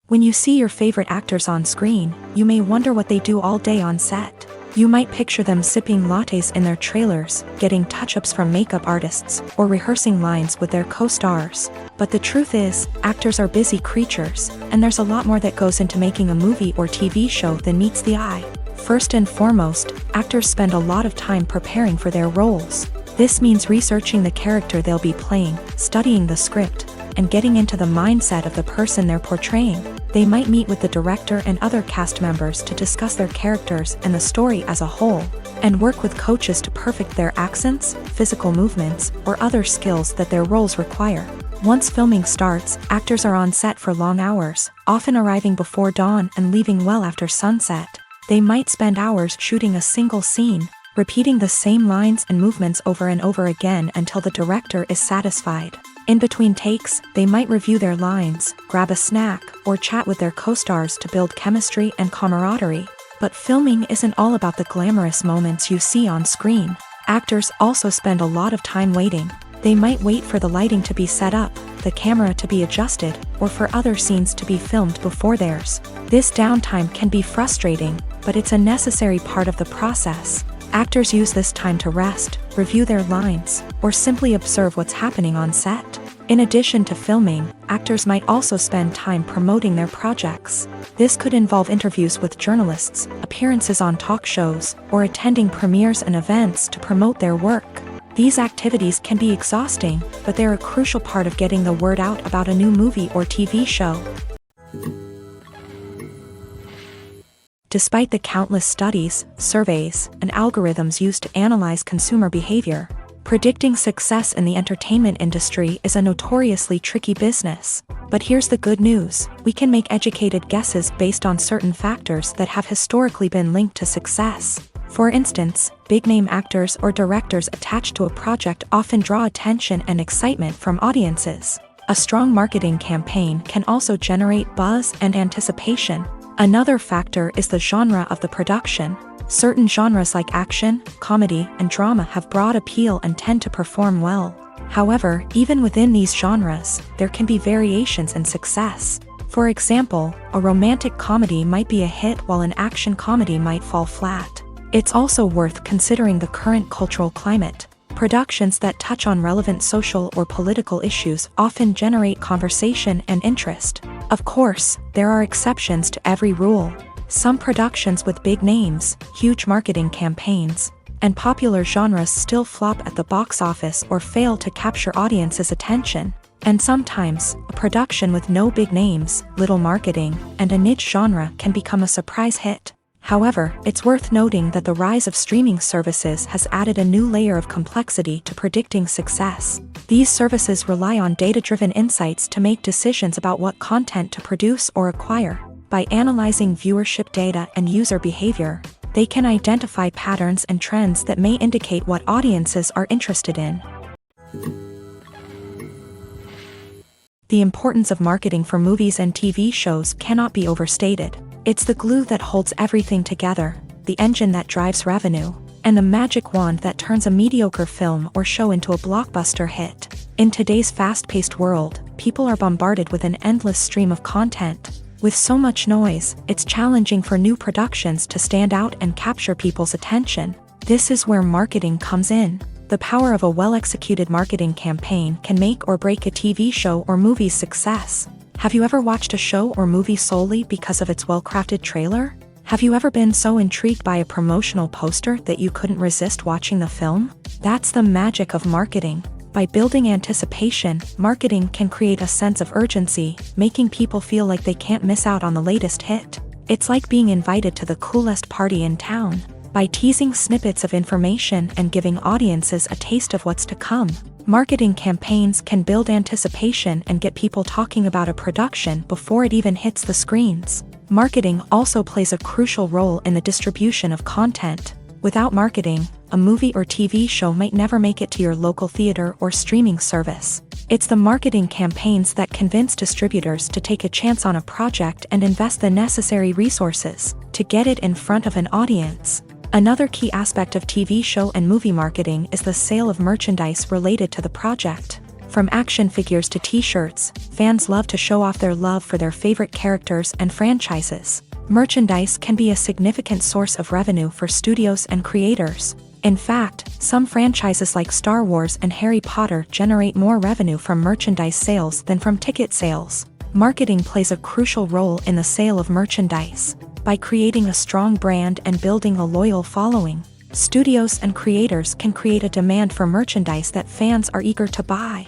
When you see your favorite actors on screen, you may wonder what they do all day on set. You might picture them sipping lattes in their trailers, getting touch-ups from makeup artists, or rehearsing lines with their co-stars. But the truth is, actors are busy creatures, and there's a lot more that goes into making a movie or TV show than meets the eye. First and foremost, actors spend a lot of time preparing for their roles. This means researching the character they'll be playing, studying the script, and getting into the mindset of the person they're portraying. They might meet with the director and other cast members to discuss their characters and the story as a whole, and work with coaches to perfect their accents, physical movements, or other skills that their roles require. Once filming starts, actors are on set for long hours, often arriving before dawn and leaving well after sunset. They might spend hours shooting a single scene, repeating the same lines and movements over and over again until the director is satisfied. In between takes, they might review their lines, grab a snack, or chat with their co-stars to build chemistry and camaraderie. But filming isn't all about the glamorous moments you see on screen. Actors also spend a lot of time waiting. They might wait for the lighting to be set up, the camera to be adjusted, or for other scenes to be filmed before theirs. This downtime can be frustrating, but it's a necessary part of the process. Actors use this time to rest, review their lines, or simply observe what's happening on set. In addition to filming, actors might also spend time promoting their projects. This could involve interviews with journalists, appearances on talk shows, or attending premieres and events to promote their work. These activities can be exhausting, but they're a crucial part of getting the word out about a new movie or TV show. Despite the countless studies, surveys, and algorithms used to analyze consumer behavior, predicting success in the entertainment industry is a notoriously tricky business. But here's the good news: we can make educated guesses based on certain factors that have historically been linked to success. For instance, big-name actors or directors attached to a project often draw attention and excitement from audiences. A strong marketing campaign can also generate buzz and anticipation. Another factor is the genre of the production. Certain genres like action, comedy, and drama have broad appeal and tend to perform well. However, even within these genres, there can be variations in success. For example, a romantic comedy might be a hit while an action comedy might fall flat. It's also worth considering the current cultural climate. Productions that touch on relevant social or political issues often generate conversation and interest. Of course, there are exceptions to every rule. Some productions with big names, huge marketing campaigns, and popular genres still flop at the box office or fail to capture audiences' attention. And sometimes, a production with no big names, little marketing, and a niche genre can become a surprise hit. However, it's worth noting that the rise of streaming services has added a new layer of complexity to predicting success. These services rely on data-driven insights to make decisions about what content to produce or acquire. By analyzing viewership data and user behavior, they can identify patterns and trends that may indicate what audiences are interested in. The importance of marketing for movies and TV shows cannot be overstated. It's the glue that holds everything together, the engine that drives revenue, and the magic wand that turns a mediocre film or show into a blockbuster hit. In today's fast-paced world, people are bombarded with an endless stream of content. With so much noise, it's challenging for new productions to stand out and capture people's attention. This is where marketing comes in. The power of a well-executed marketing campaign can make or break a TV show or movie's success. Have you ever watched a show or movie solely because of its well-crafted trailer? Have you ever been so intrigued by a promotional poster that you couldn't resist watching the film? That's the magic of marketing. By building anticipation, marketing can create a sense of urgency, making people feel like they can't miss out on the latest hit. It's like being invited to the coolest party in town. By teasing snippets of information and giving audiences a taste of what's to come, marketing campaigns can build anticipation and get people talking about a production before it even hits the screens. Marketing also plays a crucial role in the distribution of content. Without marketing, a movie or TV show might never make it to your local theater or streaming service. It's the marketing campaigns that convince distributors to take a chance on a project and invest the necessary resources to get it in front of an audience. Another key aspect of TV show and movie marketing is the sale of merchandise related to the project. From action figures to t-shirts, fans love to show off their love for their favorite characters and franchises. Merchandise can be a significant source of revenue for studios and creators. In fact, some franchises like Star Wars and Harry Potter generate more revenue from merchandise sales than from ticket sales. Marketing plays a crucial role in the sale of merchandise. By creating a strong brand and building a loyal following, studios and creators can create a demand for merchandise that fans are eager to buy.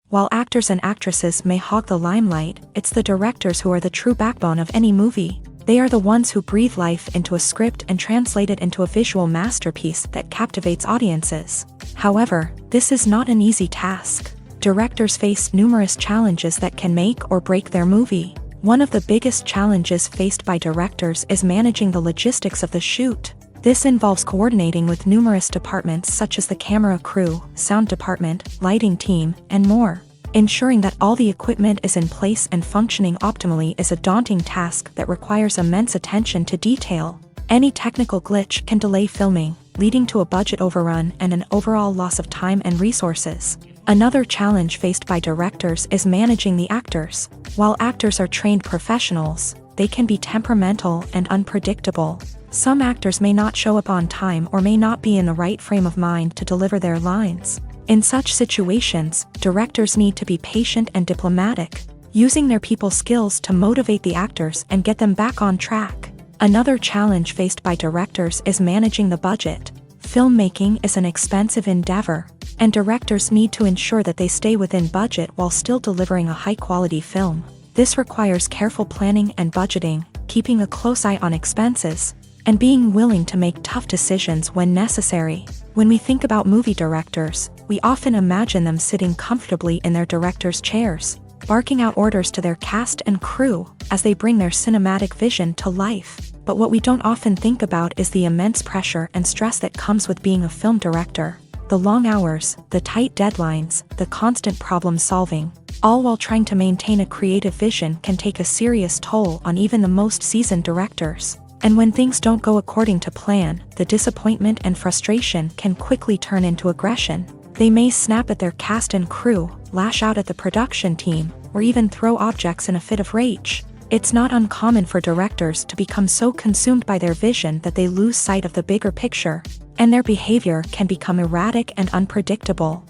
While actors and actresses may hog the limelight, it's the directors who are the true backbone of any movie. They are the ones who breathe life into a script and translate it into a visual masterpiece that captivates audiences. However, this is not an easy task. Directors face numerous challenges that can make or break their movie. One of the biggest challenges faced by directors is managing the logistics of the shoot. This involves coordinating with numerous departments such as the camera crew, sound department, lighting team, and more. Ensuring that all the equipment is in place and functioning optimally is a daunting task that requires immense attention to detail. Any technical glitch can delay filming, leading to a budget overrun and an overall loss of time and resources. Another challenge faced by directors is managing the actors. While actors are trained professionals, they can be temperamental and unpredictable. Some actors may not show up on time or may not be in the right frame of mind to deliver their lines. In such situations, directors need to be patient and diplomatic, using their people skills to motivate the actors and get them back on track. Another challenge faced by directors is managing the budget. Filmmaking is an expensive endeavor, and directors need to ensure that they stay within budget while still delivering a high-quality film. This requires careful planning and budgeting, keeping a close eye on expenses, and being willing to make tough decisions when necessary. When we think about movie directors, we often imagine them sitting comfortably in their director's chairs, barking out orders to their cast and crew as they bring their cinematic vision to life. But what we don't often think about is the immense pressure and stress that comes with being a film director. The long hours, the tight deadlines, the constant problem solving, all while trying to maintain a creative vision can take a serious toll on even the most seasoned directors. And when things don't go according to plan, the disappointment and frustration can quickly turn into aggression. They may snap at their cast and crew, lash out at the production team, or even throw objects in a fit of rage. It's not uncommon for directors to become so consumed by their vision that they lose sight of the bigger picture, and their behavior can become erratic and unpredictable.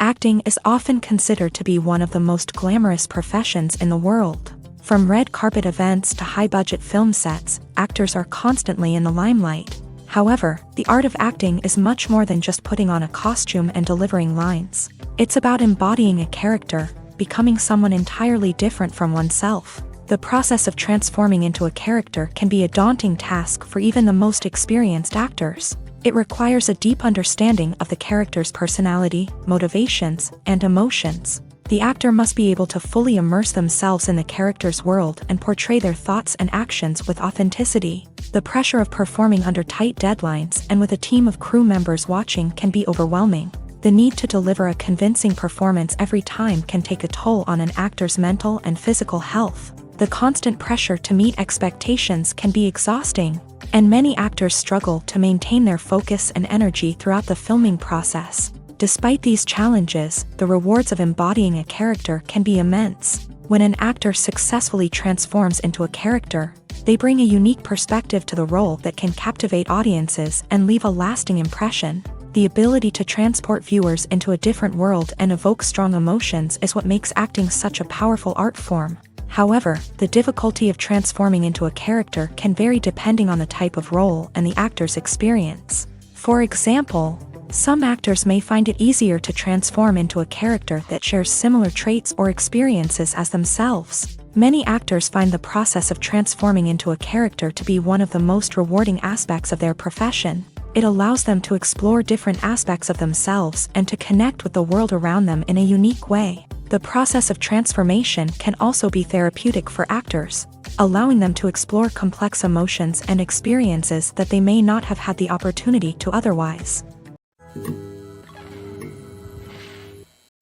Acting is often considered to be one of the most glamorous professions in the world. From red carpet events to high-budget film sets, actors are constantly in the limelight. However, the art of acting is much more than just putting on a costume and delivering lines. It's about embodying a character, becoming someone entirely different from oneself. The process of transforming into a character can be a daunting task for even the most experienced actors. It requires a deep understanding of the character's personality, motivations, and emotions. The actor must be able to fully immerse themselves in the character's world and portray their thoughts and actions with authenticity. The pressure of performing under tight deadlines and with a team of crew members watching can be overwhelming. The need to deliver a convincing performance every time can take a toll on an actor's mental and physical health. The constant pressure to meet expectations can be exhausting, and many actors struggle to maintain their focus and energy throughout the filming process. Despite these challenges, the rewards of embodying a character can be immense. When an actor successfully transforms into a character, they bring a unique perspective to the role that can captivate audiences and leave a lasting impression. The ability to transport viewers into a different world and evoke strong emotions is what makes acting such a powerful art form. However, the difficulty of transforming into a character can vary depending on the type of role and the actor's experience. For example, some actors may find it easier to transform into a character that shares similar traits or experiences as themselves. Many actors find the process of transforming into a character to be one of the most rewarding aspects of their profession. It allows them to explore different aspects of themselves and to connect with the world around them in a unique way. The process of transformation can also be therapeutic for actors, allowing them to explore complex emotions and experiences that they may not have had the opportunity to otherwise.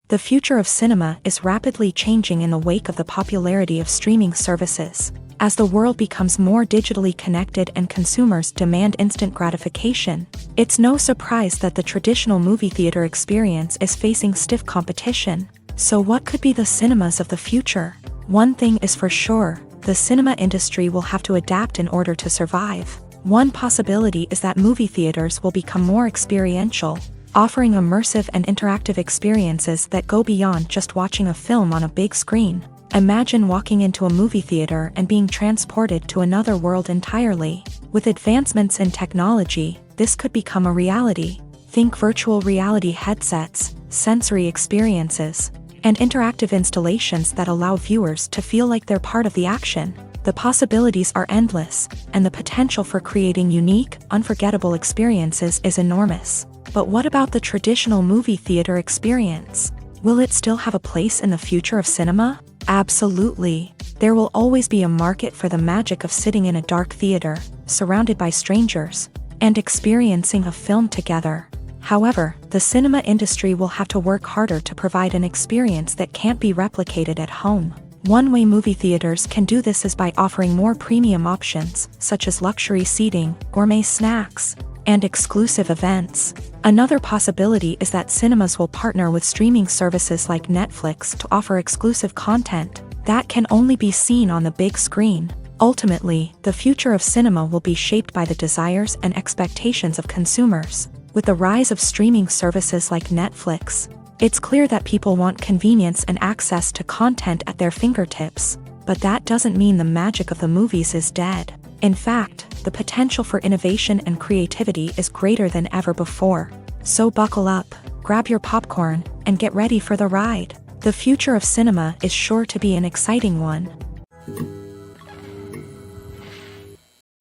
The future of cinema is rapidly changing in the wake of the popularity of streaming services. As the world becomes more digitally connected and consumers demand instant gratification, it's no surprise that the traditional movie theater experience is facing stiff competition. So what could be the cinemas of the future? One thing is for sure, the cinema industry will have to adapt in order to survive. One possibility is that movie theaters will become more experiential, offering immersive and interactive experiences that go beyond just watching a film on a big screen. Imagine walking into a movie theater and being transported to another world entirely. With advancements in technology, this could become a reality. Think virtual reality headsets, sensory experiences, and interactive installations that allow viewers to feel like they're part of the action. The possibilities are endless, and the potential for creating unique, unforgettable experiences is enormous. But what about the traditional movie theater experience? Will it still have a place in the future of cinema? Absolutely. There will always be a market for the magic of sitting in a dark theater, surrounded by strangers, and experiencing a film together. However, the cinema industry will have to work harder to provide an experience that can't be replicated at home. One way movie theaters can do this is by offering more premium options, such as luxury seating, gourmet snacks, and exclusive events. Another possibility is that cinemas will partner with streaming services like Netflix to offer exclusive content that can only be seen on the big screen. Ultimately, the future of cinema will be shaped by the desires and expectations of consumers. With the rise of streaming services like Netflix, it's clear that people want convenience and access to content at their fingertips. But that doesn't mean the magic of the movies is dead. In fact, the potential for innovation and creativity is greater than ever before. So buckle up, grab your popcorn, and get ready for the ride. The future of cinema is sure to be an exciting one.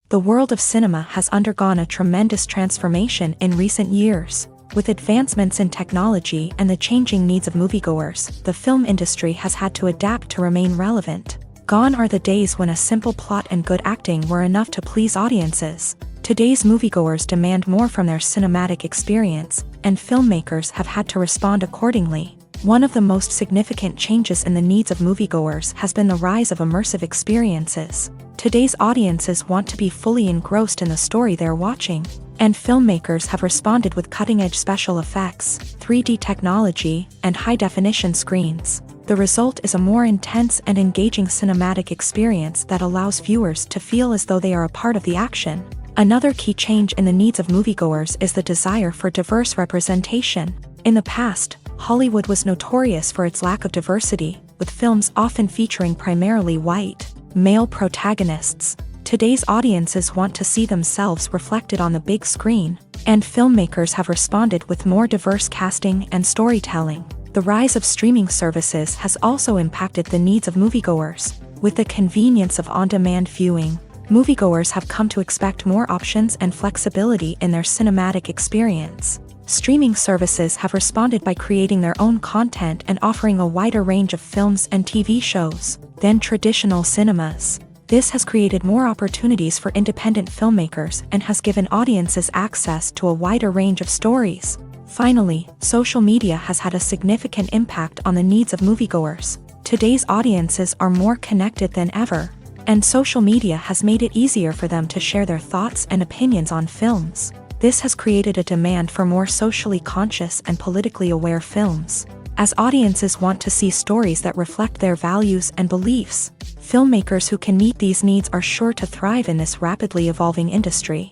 The world of cinema has undergone a tremendous transformation in recent years. With advancements in technology and the changing needs of moviegoers, the film industry has had to adapt to remain relevant. Gone are the days when a simple plot and good acting were enough to please audiences. Today's moviegoers demand more from their cinematic experience, and filmmakers have had to respond accordingly. One of the most significant changes in the needs of moviegoers has been the rise of immersive experiences. Today's audiences want to be fully engrossed in the story they're watching, and filmmakers have responded with cutting-edge special effects, 3D technology, and high-definition screens. The result is a more intense and engaging cinematic experience that allows viewers to feel as though they are a part of the action. Another key change in the needs of moviegoers is the desire for diverse representation. In the past, Hollywood was notorious for its lack of diversity, with films often featuring primarily white, male protagonists. Today's audiences want to see themselves reflected on the big screen, and filmmakers have responded with more diverse casting and storytelling. The rise of streaming services has also impacted the needs of moviegoers. With the convenience of on-demand viewing, moviegoers have come to expect more options and flexibility in their cinematic experience. Streaming services have responded by creating their own content and offering a wider range of films and TV shows than traditional cinemas. This has created more opportunities for independent filmmakers and has given audiences access to a wider range of stories. Finally, social media has had a significant impact on the needs of moviegoers. Today's audiences are more connected than ever, and social media has made it easier for them to share their thoughts and opinions on films. This has created a demand for more socially conscious and politically aware films. As audiences want to see stories that reflect their values and beliefs, filmmakers who can meet these needs are sure to thrive in this rapidly evolving industry.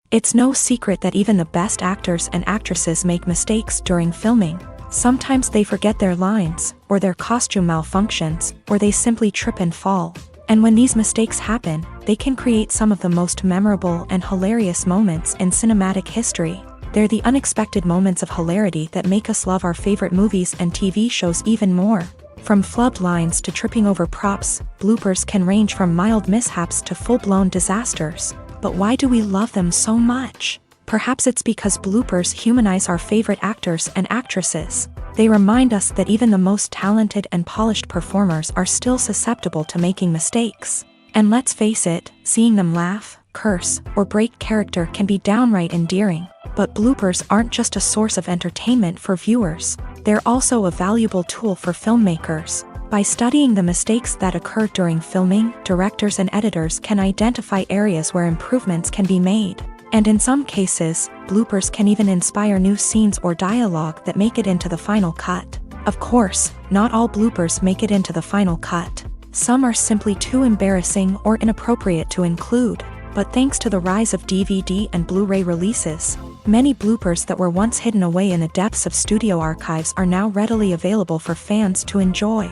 It's no secret that even the best actors and actresses make mistakes during filming. Sometimes they forget their lines, or their costume malfunctions, or they simply trip and fall. And when these mistakes happen, they can create some of the most memorable and hilarious moments in cinematic history. They're the unexpected moments of hilarity that make us love our favorite movies and TV shows even more. From flubbed lines to tripping over props, bloopers can range from mild mishaps to full-blown disasters. But why do we love them so much? Perhaps it's because bloopers humanize our favorite actors and actresses. They remind us that even the most talented and polished performers are still susceptible to making mistakes. And let's face it, seeing them laugh, curse, or break character can be downright endearing. But bloopers aren't just a source of entertainment for viewers. They're also a valuable tool for filmmakers. By studying the mistakes that occur during filming, directors and editors can identify areas where improvements can be made. And in some cases, bloopers can even inspire new scenes or dialogue that make it into the final cut. Of course, not all bloopers make it into the final cut. Some are simply too embarrassing or inappropriate to include. But thanks to the rise of DVD and Blu-ray releases, many bloopers that were once hidden away in the depths of studio archives are now readily available for fans to enjoy.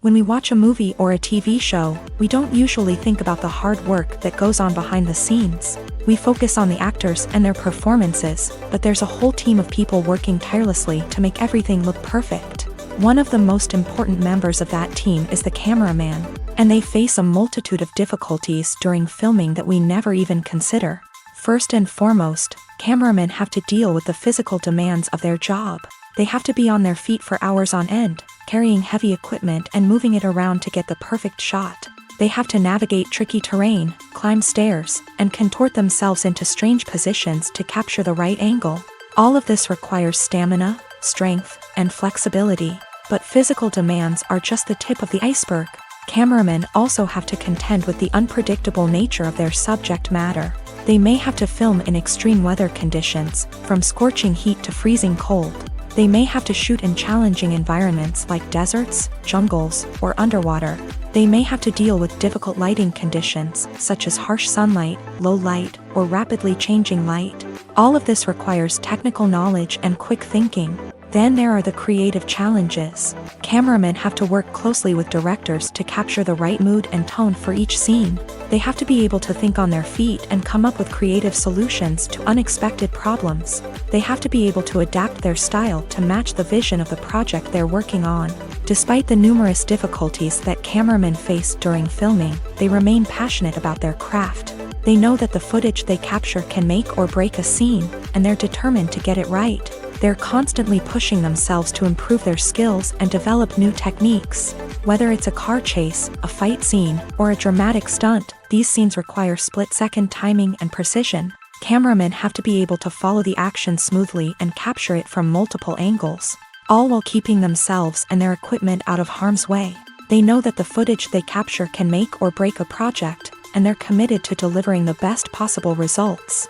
When we watch a movie or a TV show, we don't usually think about the hard work that goes on behind the scenes. We focus on the actors and their performances, but there's a whole team of people working tirelessly to make everything look perfect. One of the most important members of that team is the cameraman, and they face a multitude of difficulties during filming that we never even consider. First and foremost, cameramen have to deal with the physical demands of their job. They have to be on their feet for hours on end, carrying heavy equipment and moving it around to get the perfect shot. They have to navigate tricky terrain, climb stairs, and contort themselves into strange positions to capture the right angle. All of this requires stamina, strength, and flexibility. But physical demands are just the tip of the iceberg. Cameramen also have to contend with the unpredictable nature of their subject matter. They may have to film in extreme weather conditions, from scorching heat to freezing cold. They may have to shoot in challenging environments like deserts, jungles, or underwater. They may have to deal with difficult lighting conditions, such as harsh sunlight, low light, or rapidly changing light. All of this requires technical knowledge and quick thinking. Then there are the creative challenges. Cameramen have to work closely with directors to capture the right mood and tone for each scene. They have to be able to think on their feet and come up with creative solutions to unexpected problems. They have to be able to adapt their style to match the vision of the project they're working on. Despite the numerous difficulties that cameramen face during filming, they remain passionate about their craft. They know that the footage they capture can make or break a scene, and they're determined to get it right. They're constantly pushing themselves to improve their skills and develop new techniques. Whether it's a car chase, a fight scene, or a dramatic stunt, these scenes require split-second timing and precision. Cameramen have to be able to follow the action smoothly and capture it from multiple angles, all while keeping themselves and their equipment out of harm's way. They know that the footage they capture can make or break a project, and they're committed to delivering the best possible results.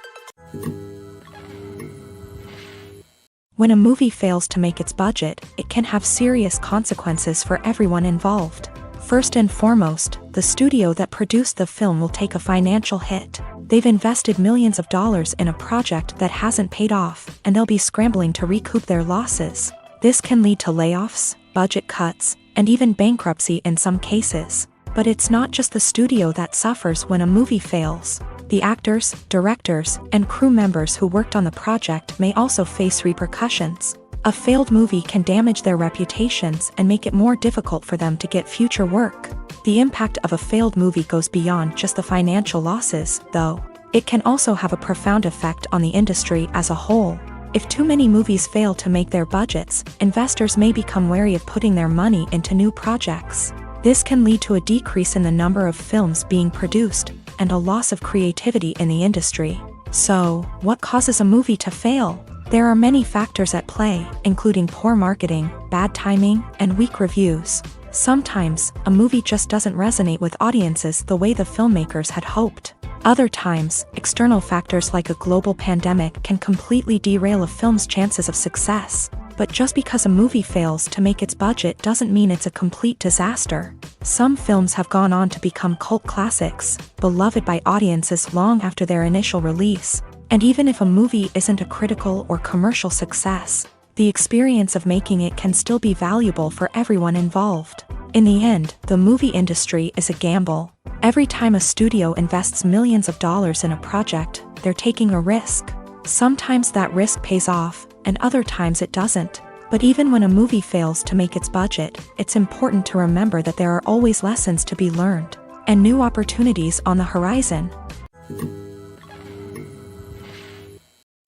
When a movie fails to make its budget, it can have serious consequences for everyone involved. First and foremost, the studio that produced the film will take a financial hit. They've invested millions of dollars in a project that hasn't paid off, and they'll be scrambling to recoup their losses. This can lead to layoffs, budget cuts, and even bankruptcy in some cases. But it's not just the studio that suffers when a movie fails. The actors, directors, and crew members who worked on the project may also face repercussions. A failed movie can damage their reputations and make it more difficult for them to get future work. The impact of a failed movie goes beyond just the financial losses, though. It can also have a profound effect on the industry as a whole. If too many movies fail to make their budgets, investors may become wary of putting their money into new projects. This can lead to a decrease in the number of films being produced, and a loss of creativity in the industry. So, what causes a movie to fail? There are many factors at play, including poor marketing, bad timing, and weak reviews. Sometimes, a movie just doesn't resonate with audiences the way the filmmakers had hoped. Other times, external factors like a global pandemic can completely derail a film's chances of success. But just because a movie fails to make its budget doesn't mean it's a complete disaster. Some films have gone on to become cult classics, beloved by audiences long after their initial release. And even if a movie isn't a critical or commercial success, the experience of making it can still be valuable for everyone involved. In the end, the movie industry is a gamble. Every time a studio invests millions of dollars in a project, they're taking a risk. Sometimes that risk pays off, and other times it doesn't. But even when a movie fails to make its budget, it's important to remember that there are always lessons to be learned, and new opportunities on the horizon.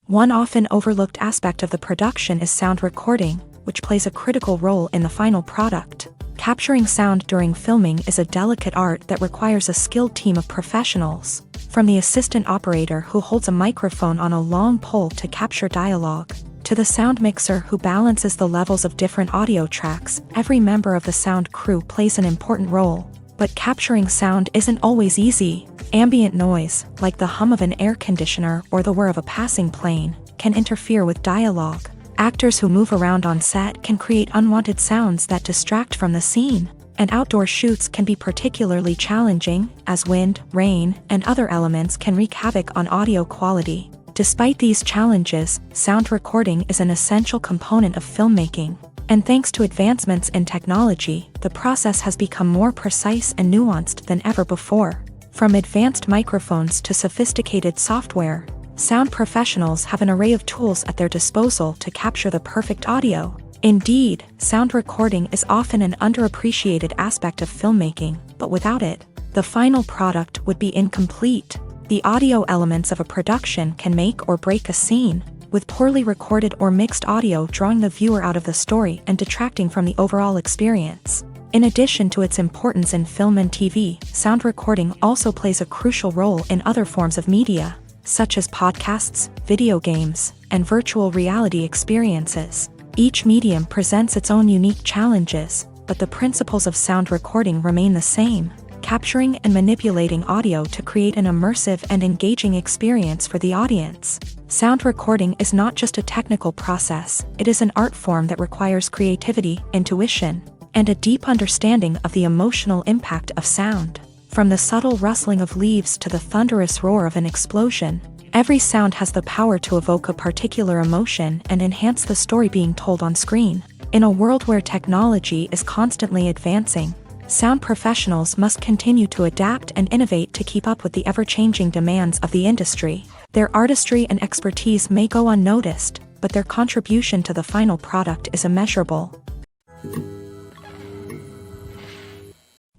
One often overlooked aspect of the production is sound recording, which plays a critical role in the final product. Capturing sound during filming is a delicate art that requires a skilled team of professionals. From the assistant operator who holds a microphone on a long pole to capture dialogue, to the sound mixer who balances the levels of different audio tracks, every member of the sound crew plays an important role. But capturing sound isn't always easy. Ambient noise, like the hum of an air conditioner or the whir of a passing plane, can interfere with dialogue. Actors who move around on set can create unwanted sounds that distract from the scene. And outdoor shoots can be particularly challenging, as wind, rain, and other elements can wreak havoc on audio quality. Despite these challenges, sound recording is an essential component of filmmaking. And thanks to advancements in technology, the process has become more precise and nuanced than ever before. From advanced microphones to sophisticated software, sound professionals have an array of tools at their disposal to capture the perfect audio. Indeed, sound recording is often an underappreciated aspect of filmmaking, but without it, the final product would be incomplete. The audio elements of a production can make or break a scene, with poorly recorded or mixed audio drawing the viewer out of the story and detracting from the overall experience. In addition to its importance in film and TV, sound recording also plays a crucial role in other forms of media, such as podcasts, video games, and virtual reality experiences. Each medium presents its own unique challenges, but the principles of sound recording remain the same. capturing and manipulating audio to create an immersive and engaging experience for the audience. Sound recording is not just a technical process, it is an art form that requires creativity, intuition, and a deep understanding of the emotional impact of sound. From the subtle rustling of leaves to the thunderous roar of an explosion, every sound has the power to evoke a particular emotion and enhance the story being told on screen. In a world where technology is constantly advancing, sound professionals must continue to adapt and innovate to keep up with the ever-changing demands of the industry. Their artistry and expertise may go unnoticed, but their contribution to the final product is immeasurable.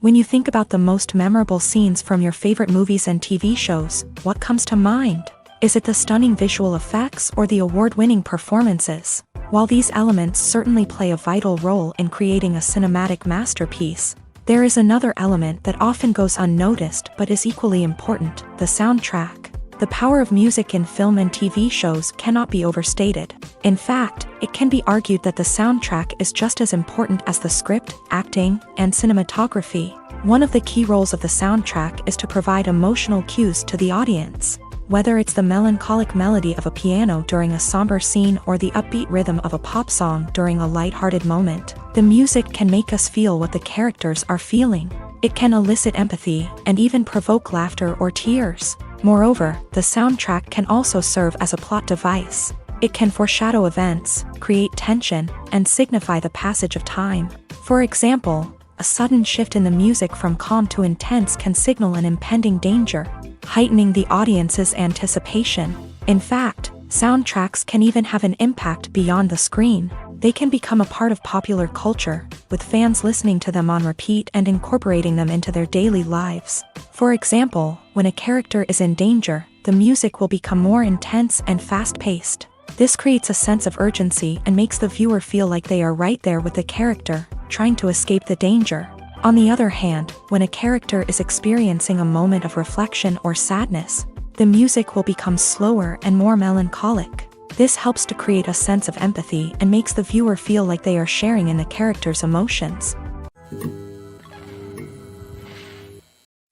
When you think about the most memorable scenes from your favorite movies and TV shows, what comes to mind? Is it the stunning visual effects or the award-winning performances? While these elements certainly play a vital role in creating a cinematic masterpiece, there is another element that often goes unnoticed but is equally important: the soundtrack. The power of music in film and TV shows cannot be overstated. In fact, it can be argued that the soundtrack is just as important as the script, acting, and cinematography. One of the key roles of the soundtrack is to provide emotional cues to the audience. Whether it's the melancholic melody of a piano during a somber scene or the upbeat rhythm of a pop song during a light-hearted moment, the music can make us feel what the characters are feeling. It can elicit empathy and even provoke laughter or tears. Moreover, the soundtrack can also serve as a plot device. It can foreshadow events, create tension, and signify the passage of time. For example, a sudden shift in the music from calm to intense can signal an impending danger, heightening the audience's anticipation. In fact, soundtracks can even have an impact beyond the screen. They can become a part of popular culture, with fans listening to them on repeat and incorporating them into their daily lives. For example, when a character is in danger, the music will become more intense and fast-paced. This creates a sense of urgency and makes the viewer feel like they are right there with the character, trying to escape the danger. On the other hand, when a character is experiencing a moment of reflection or sadness, the music will become slower and more melancholic. This helps to create a sense of empathy and makes the viewer feel like they are sharing in the character's emotions.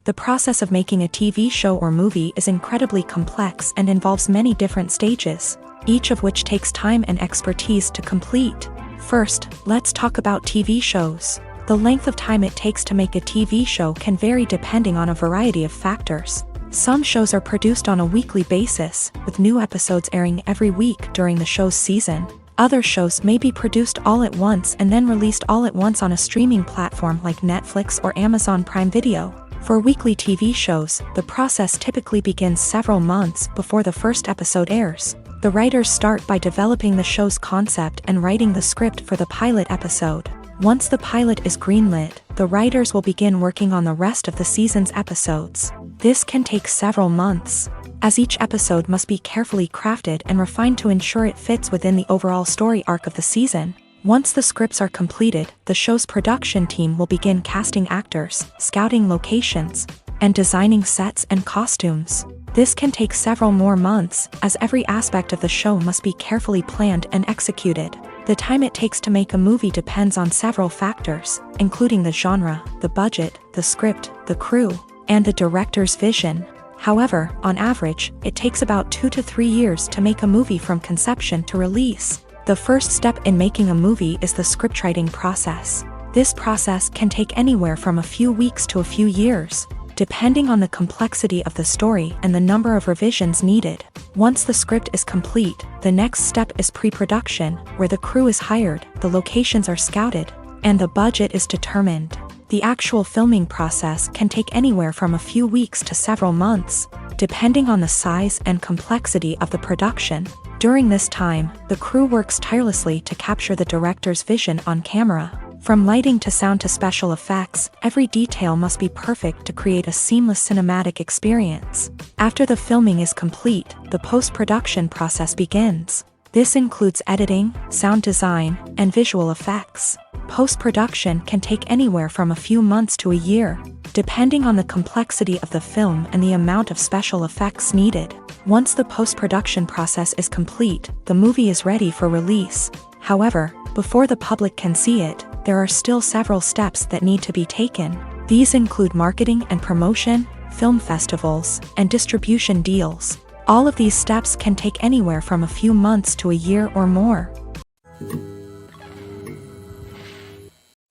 The process of making a TV show or movie is incredibly complex and involves many different stages, each of which takes time and expertise to complete. First, let's talk about TV shows. The length of time it takes to make a TV show can vary depending on a variety of factors. Some shows are produced on a weekly basis, with new episodes airing every week during the show's season. Other shows may be produced all at once and then released all at once on a streaming platform like Netflix or Amazon Prime Video. For weekly TV shows, the process typically begins several months before the first episode airs. The writers start by developing the show's concept and writing the script for the pilot episode. Once the pilot is greenlit, the writers will begin working on the rest of the season's episodes. This can take several months, as each episode must be carefully crafted and refined to ensure it fits within the overall story arc of the season. Once the scripts are completed, the show's production team will begin casting actors, scouting locations, and designing sets and costumes. This can take several more months, as every aspect of the show must be carefully planned and executed. The time it takes to make a movie depends on several factors, including the genre, the budget, the script, the crew, and the director's vision. However, on average, it takes about 2 to 3 years to make a movie from conception to release. The first step in making a movie is the scriptwriting process. This process can take anywhere from a few weeks to a few years, depending on the complexity of the story and the number of revisions needed. Once the script is complete, the next step is pre-production, where the crew is hired, the locations are scouted, and the budget is determined. The actual filming process can take anywhere from a few weeks to several months, depending on the size and complexity of the production. During this time, the crew works tirelessly to capture the director's vision on camera. From lighting to sound to special effects, every detail must be perfect to create a seamless cinematic experience. After the filming is complete, the post-production process begins. This includes editing, sound design, and visual effects. Post-production can take anywhere from a few months to a year, depending on the complexity of the film and the amount of special effects needed. Once the post-production process is complete, the movie is ready for release. However, before the public can see it, there are still several steps that need to be taken. These include marketing and promotion, film festivals, and distribution deals. All of these steps can take anywhere from a few months to a year or more.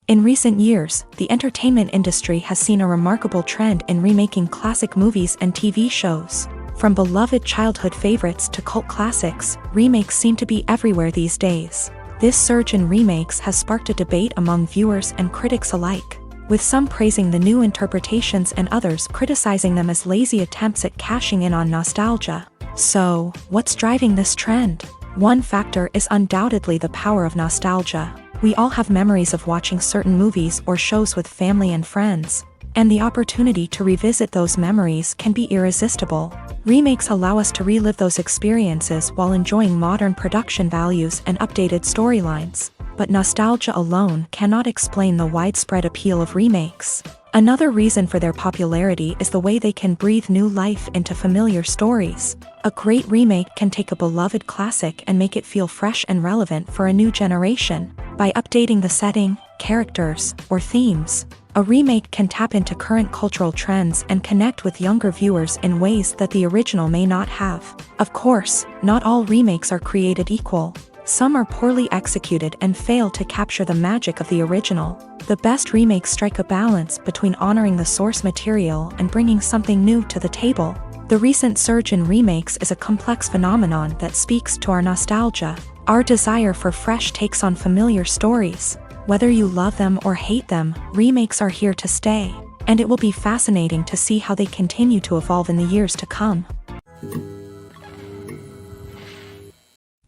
In recent years, the entertainment industry has seen a remarkable trend in remaking classic movies and TV shows. From beloved childhood favorites to cult classics, remakes seem to be everywhere these days. This surge in remakes has sparked a debate among viewers and critics alike, with some praising the new interpretations and others criticizing them as lazy attempts at cashing in on nostalgia. So, what's driving this trend? One factor is undoubtedly the power of nostalgia. We all have memories of watching certain movies or shows with family and friends, and the opportunity to revisit those memories can be irresistible. Remakes allow us to relive those experiences while enjoying modern production values and updated storylines. But nostalgia alone cannot explain the widespread appeal of remakes. Another reason for their popularity is the way they can breathe new life into familiar stories. A great remake can take a beloved classic and make it feel fresh and relevant for a new generation. By updating the setting, characters, or themes, a remake can tap into current cultural trends and connect with younger viewers in ways that the original may not have. Of course, not all remakes are created equal. Some are poorly executed and fail to capture the magic of the original. The best remakes strike a balance between honoring the source material and bringing something new to the table. The recent surge in remakes is a complex phenomenon that speaks to our nostalgia, our desire for fresh takes on familiar stories. Whether you love them or hate them, remakes are here to stay, and it will be fascinating to see how they continue to evolve in the years to come.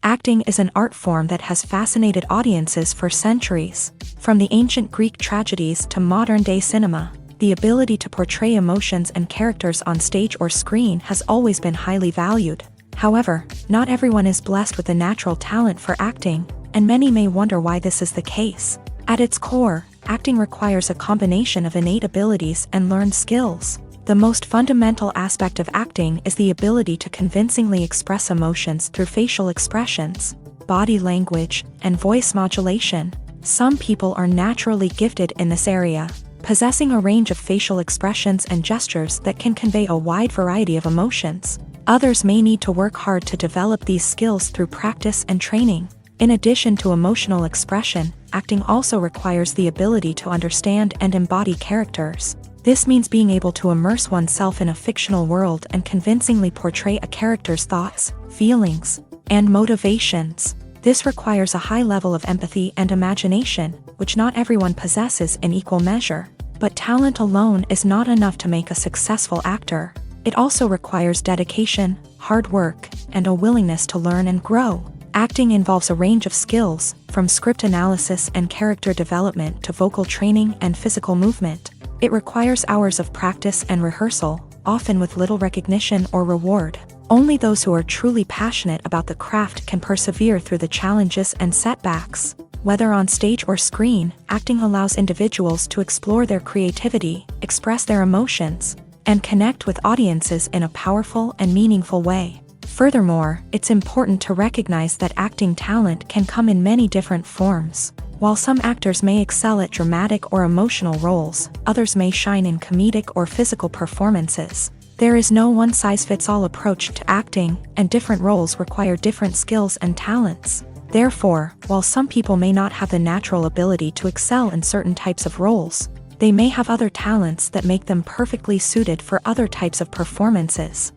Acting is an art form that has fascinated audiences for centuries. From the ancient Greek tragedies to modern-day cinema, the ability to portray emotions and characters on stage or screen has always been highly valued. However, not everyone is blessed with a natural talent for acting, and many may wonder why this is the case. At its core, acting requires a combination of innate abilities and learned skills. The most fundamental aspect of acting is the ability to convincingly express emotions through facial expressions, body language, and voice modulation. Some people are naturally gifted in this area, possessing a range of facial expressions and gestures that can convey a wide variety of emotions. Others may need to work hard to develop these skills through practice and training. In addition to emotional expression, acting also requires the ability to understand and embody characters. This means being able to immerse oneself in a fictional world and convincingly portray a character's thoughts, feelings, and motivations. This requires a high level of empathy and imagination, which not everyone possesses in equal measure. But talent alone is not enough to make a successful actor. It also requires dedication, hard work, and a willingness to learn and grow. Acting involves a range of skills, from script analysis and character development to vocal training and physical movement. It requires hours of practice and rehearsal, often with little recognition or reward. Only those who are truly passionate about the craft can persevere through the challenges and setbacks. Whether on stage or screen, acting allows individuals to explore their creativity, express their emotions, and connect with audiences in a powerful and meaningful way. Furthermore, it's important to recognize that acting talent can come in many different forms. While some actors may excel at dramatic or emotional roles, others may shine in comedic or physical performances. There is no one-size-fits-all approach to acting, and different roles require different skills and talents. Therefore, while some people may not have the natural ability to excel in certain types of roles, they may have other talents that make them perfectly suited for other types of performances.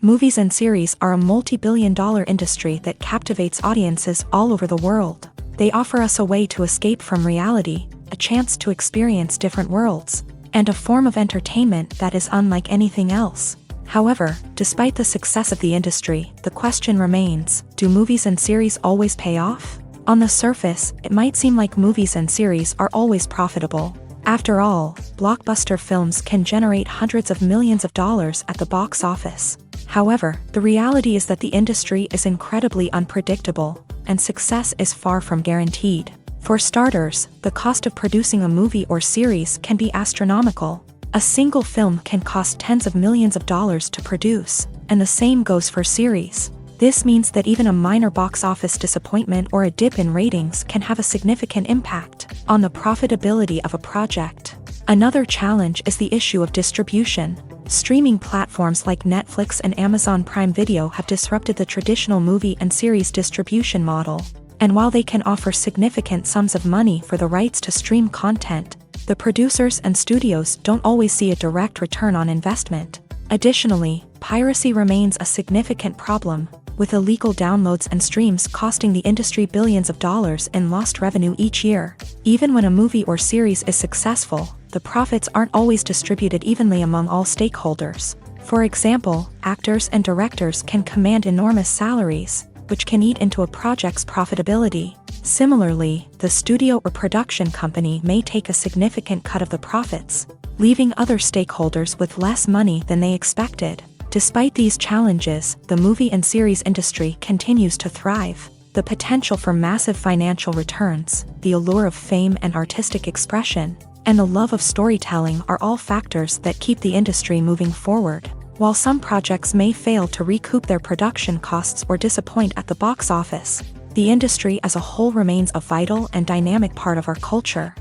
Movies and series are a multi-billion-dollar industry that captivates audiences all over the world. They offer us a way to escape from reality, a chance to experience different worlds, and a form of entertainment that is unlike anything else. However, despite the success of the industry, the question remains, do movies and series always pay off? On the surface, it might seem like movies and series are always profitable. After all, blockbuster films can generate hundreds of millions of dollars at the box office. However, the reality is that the industry is incredibly unpredictable, and success is far from guaranteed. For starters, the cost of producing a movie or series can be astronomical. A single film can cost tens of millions of dollars to produce, and the same goes for series. This means that even a minor box office disappointment or a dip in ratings can have a significant impact on the profitability of a project. Another challenge is the issue of distribution. Streaming platforms like Netflix and Amazon Prime Video have disrupted the traditional movie and series distribution model. And while they can offer significant sums of money for the rights to stream content, the producers and studios don't always see a direct return on investment. Additionally, piracy remains a significant problem, with illegal downloads and streams costing the industry billions of dollars in lost revenue each year. Even when a movie or series is successful, the profits aren't always distributed evenly among all stakeholders. For example, actors and directors can command enormous salaries, which can eat into a project's profitability. Similarly, the studio or production company may take a significant cut of the profits, leaving other stakeholders with less money than they expected. Despite these challenges, the movie and series industry continues to thrive. The potential for massive financial returns, the allure of fame and artistic expression, and the love of storytelling are all factors that keep the industry moving forward. While some projects may fail to recoup their production costs or disappoint at the box office, the industry as a whole remains a vital and dynamic part of our culture.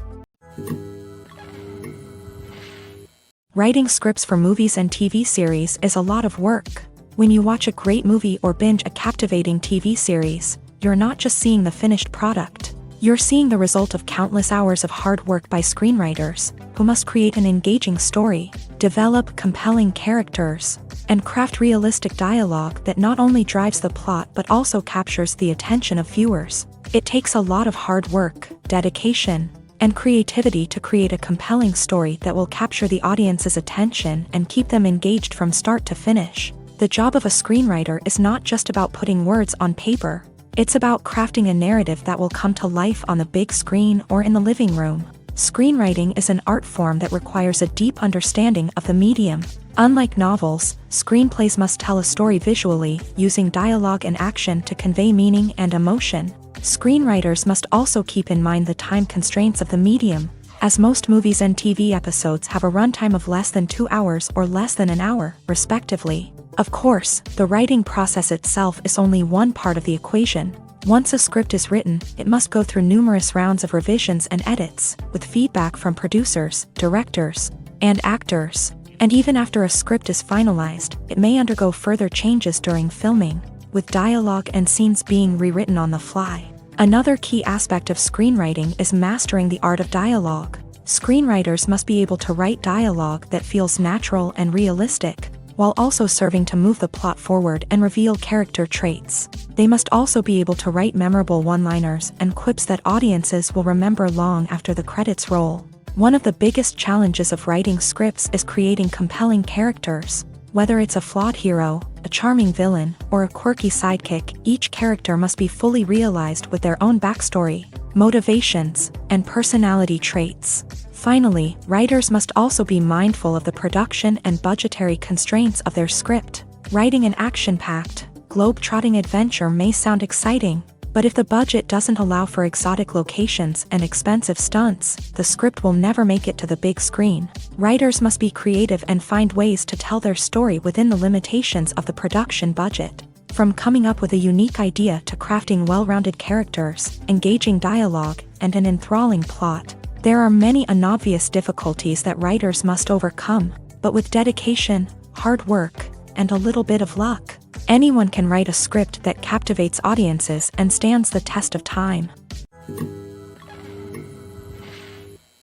Writing scripts for movies and TV series is a lot of work. When you watch a great movie or binge a captivating TV series, you're not just seeing the finished product. You're seeing the result of countless hours of hard work by screenwriters, who must create an engaging story, develop compelling characters, and craft realistic dialogue that not only drives the plot but also captures the attention of viewers. It takes a lot of hard work, dedication, and creativity to create a compelling story that will capture the audience's attention and keep them engaged from start to finish. The job of a screenwriter is not just about putting words on paper. It's about crafting a narrative that will come to life on the big screen or in the living room. Screenwriting is an art form that requires a deep understanding of the medium. Unlike novels, screenplays must tell a story visually, using dialogue and action to convey meaning and emotion. Screenwriters must also keep in mind the time constraints of the medium, as most movies and TV episodes have a runtime of less than 2 hours or less than an hour, respectively. Of course, the writing process itself is only one part of the equation. Once a script is written, it must go through numerous rounds of revisions and edits, with feedback from producers, directors, and actors. And even after a script is finalized, it may undergo further changes during filming, with dialogue and scenes being rewritten on the fly. Another key aspect of screenwriting is mastering the art of dialogue. Screenwriters must be able to write dialogue that feels natural and realistic, while also serving to move the plot forward and reveal character traits. They must also be able to write memorable one-liners and quips that audiences will remember long after the credits roll. One of the biggest challenges of writing scripts is creating compelling characters. Whether it's a flawed hero, a charming villain, or a quirky sidekick, each character must be fully realized with their own backstory, motivations, and personality traits. Finally, writers must also be mindful of the production and budgetary constraints of their script. Writing an action-packed, globe-trotting adventure may sound exciting, but if the budget doesn't allow for exotic locations and expensive stunts, the script will never make it to the big screen. Writers must be creative and find ways to tell their story within the limitations of the production budget. From coming up with a unique idea to crafting well-rounded characters, engaging dialogue, and an enthralling plot, there are many unobvious difficulties that writers must overcome, but with dedication, hard work, and a little bit of luck, anyone can write a script that captivates audiences and stands the test of time.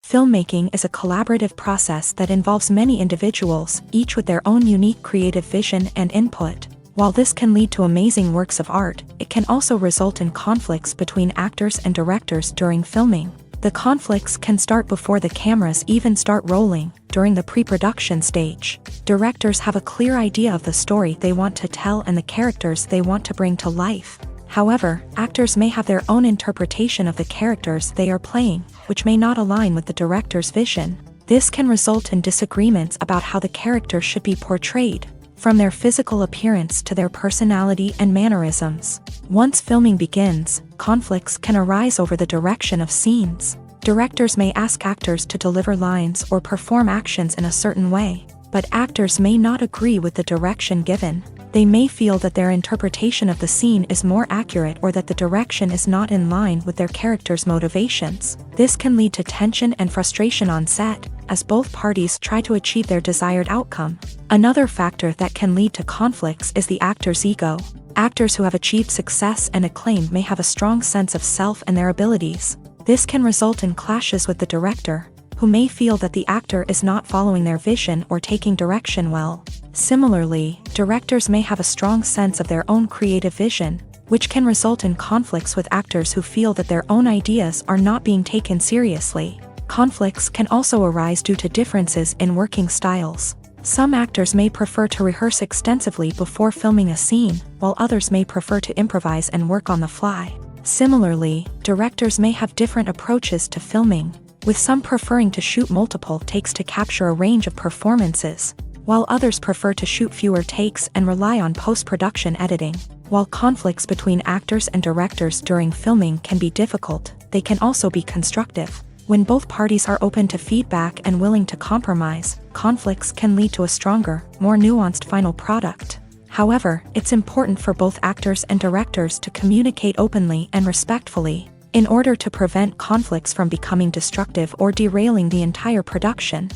Filmmaking is a collaborative process that involves many individuals, each with their own unique creative vision and input. While this can lead to amazing works of art, it can also result in conflicts between actors and directors during filming. The conflicts can start before the cameras even start rolling, during the pre-production stage. Directors have a clear idea of the story they want to tell and the characters they want to bring to life. However, actors may have their own interpretation of the characters they are playing, which may not align with the director's vision. This can result in disagreements about how the character should be portrayed, from their physical appearance to their personality and mannerisms. Once filming begins, conflicts can arise over the direction of scenes. Directors may ask actors to deliver lines or perform actions in a certain way, but actors may not agree with the direction given. They may feel that their interpretation of the scene is more accurate or that the direction is not in line with their character's motivations. This can lead to tension and frustration on set, as both parties try to achieve their desired outcome. Another factor that can lead to conflicts is the actor's ego. Actors who have achieved success and acclaim may have a strong sense of self and their abilities. This can result in clashes with the director, who may feel that the actor is not following their vision or taking direction well. Similarly, directors may have a strong sense of their own creative vision, which can result in conflicts with actors who feel that their own ideas are not being taken seriously. Conflicts can also arise due to differences in working styles. Some actors may prefer to rehearse extensively before filming a scene, while others may prefer to improvise and work on the fly. Similarly, directors may have different approaches to filming, with some preferring to shoot multiple takes to capture a range of performances, while others prefer to shoot fewer takes and rely on post-production editing. While conflicts between actors and directors during filming can be difficult, they can also be constructive. When both parties are open to feedback and willing to compromise, conflicts can lead to a stronger, more nuanced final product. However, it's important for both actors and directors to communicate openly and respectfully, in order to prevent conflicts from becoming destructive or derailing the entire production.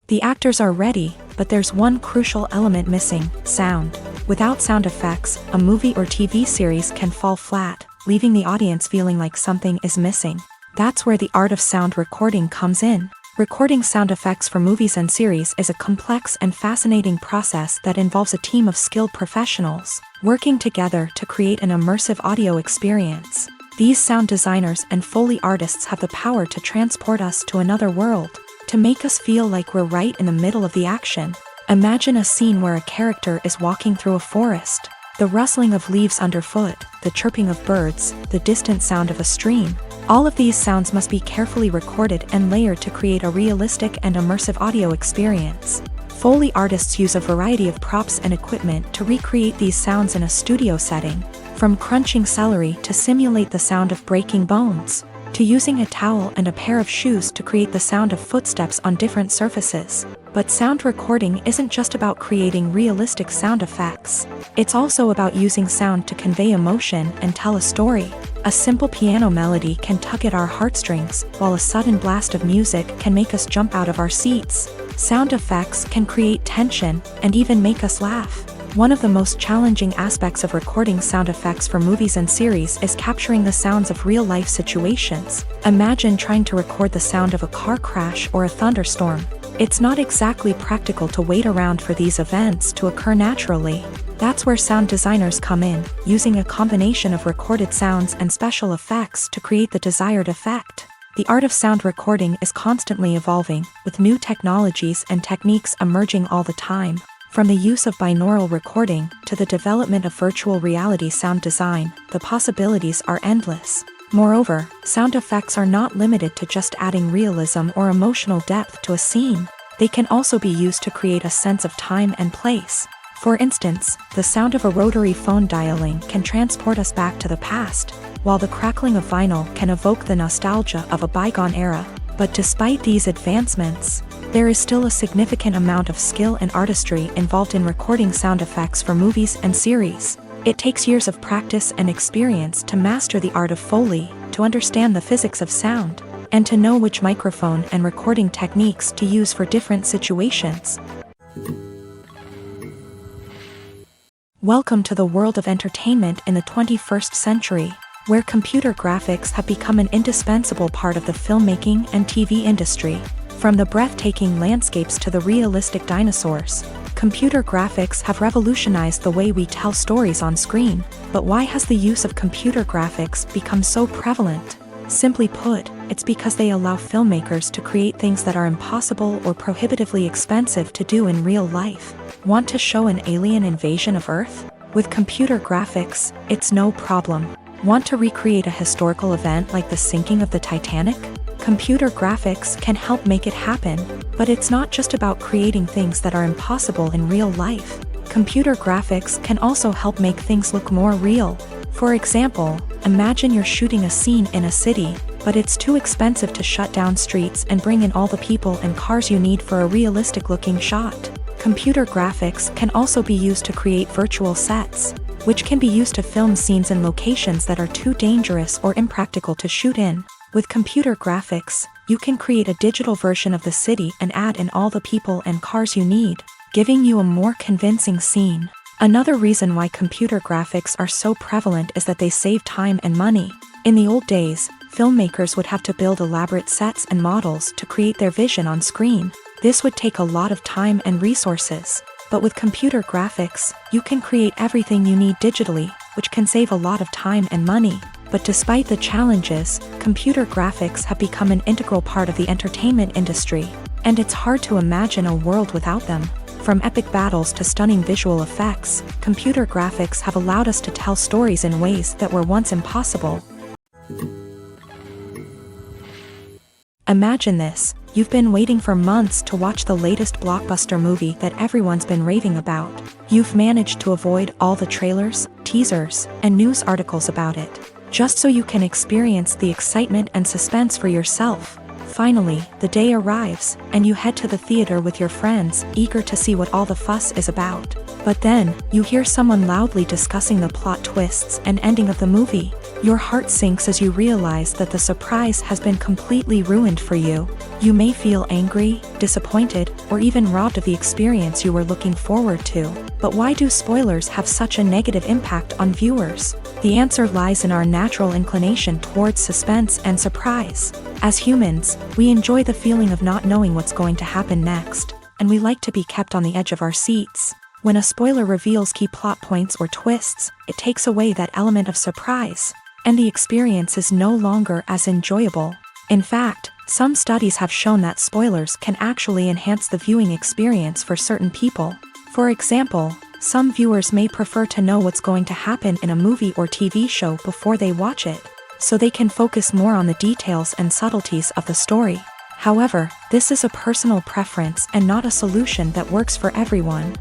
The actors are ready, but there's one crucial element missing: sound. Without sound effects, a movie or TV series can fall flat, leaving the audience feeling like something is missing. That's where the art of sound recording comes in. Recording sound effects for movies and series is a complex and fascinating process that involves a team of skilled professionals working together to create an immersive audio experience. These sound designers and Foley artists have the power to transport us to another world, to make us feel like we're right in the middle of the action. Imagine a scene where a character is walking through a forest. The rustling of leaves underfoot, the chirping of birds, the distant sound of a stream. All of these sounds must be carefully recorded and layered to create a realistic and immersive audio experience. Foley artists use a variety of props and equipment to recreate these sounds in a studio setting, from crunching celery to simulate the sound of breaking bones, to using a towel and a pair of shoes to create the sound of footsteps on different surfaces. But sound recording isn't just about creating realistic sound effects. It's also about using sound to convey emotion and tell a story. A simple piano melody can tug at our heartstrings, while a sudden blast of music can make us jump out of our seats. Sound effects can create tension and even make us laugh. One of the most challenging aspects of recording sound effects for movies and series is capturing the sounds of real-life situations. Imagine trying to record the sound of a car crash or a thunderstorm. It's not exactly practical to wait around for these events to occur naturally. That's where sound designers come in, using a combination of recorded sounds and special effects to create the desired effect. The art of sound recording is constantly evolving, with new technologies and techniques emerging all the time. From the use of binaural recording to the development of virtual reality sound design, the possibilities are endless. Moreover, sound effects are not limited to just adding realism or emotional depth to a scene. They can also be used to create a sense of time and place. For instance, the sound of a rotary phone dialing can transport us back to the past, while the crackling of vinyl can evoke the nostalgia of a bygone era. But despite these advancements, there is still a significant amount of skill and artistry involved in recording sound effects for movies and series. It takes years of practice and experience to master the art of Foley, to understand the physics of sound, and to know which microphone and recording techniques to use for different situations. Welcome to the world of entertainment in the 21st century, where computer graphics have become an indispensable part of the filmmaking and TV industry. From the breathtaking landscapes to the realistic dinosaurs, computer graphics have revolutionized the way we tell stories on screen. But why has the use of computer graphics become so prevalent? Simply put, it's because they allow filmmakers to create things that are impossible or prohibitively expensive to do in real life. Want to show an alien invasion of Earth? With computer graphics, it's no problem. Want to recreate a historical event like the sinking of the Titanic? Computer graphics can help make it happen, but it's not just about creating things that are impossible in real life. Computer graphics can also help make things look more real. For example, imagine you're shooting a scene in a city, but it's too expensive to shut down streets and bring in all the people and cars you need for a realistic-looking shot. Computer graphics can also be used to create virtual sets, which can be used to film scenes in locations that are too dangerous or impractical to shoot in. With computer graphics, you can create a digital version of the city and add in all the people and cars you need, giving you a more convincing scene. Another reason why computer graphics are so prevalent is that they save time and money. In the old days, filmmakers would have to build elaborate sets and models to create their vision on screen. This would take a lot of time and resources. But with computer graphics, you can create everything you need digitally, which can save a lot of time and money. But despite the challenges, computer graphics have become an integral part of the entertainment industry, and it's hard to imagine a world without them. From epic battles to stunning visual effects, computer graphics have allowed us to tell stories in ways that were once impossible. Imagine this: you've been waiting for months to watch the latest blockbuster movie that everyone's been raving about. You've managed to avoid all the trailers, teasers, and news articles about it, just so you can experience the excitement and suspense for yourself. Finally, the day arrives, and you head to the theater with your friends, eager to see what all the fuss is about. But then, you hear someone loudly discussing the plot twists and ending of the movie. Your heart sinks as you realize that the surprise has been completely ruined for you. You may feel angry, disappointed, or even robbed of the experience you were looking forward to. But why do spoilers have such a negative impact on viewers? The answer lies in our natural inclination towards suspense and surprise. As humans, we enjoy the feeling of not knowing what's going to happen next, and we like to be kept on the edge of our seats. When a spoiler reveals key plot points or twists, it takes away that element of surprise, and the experience is no longer as enjoyable. In fact, some studies have shown that spoilers can actually enhance the viewing experience for certain people. For example, some viewers may prefer to know what's going to happen in a movie or TV show before they watch it, so they can focus more on the details and subtleties of the story. However, this is a personal preference and not a solution that works for everyone.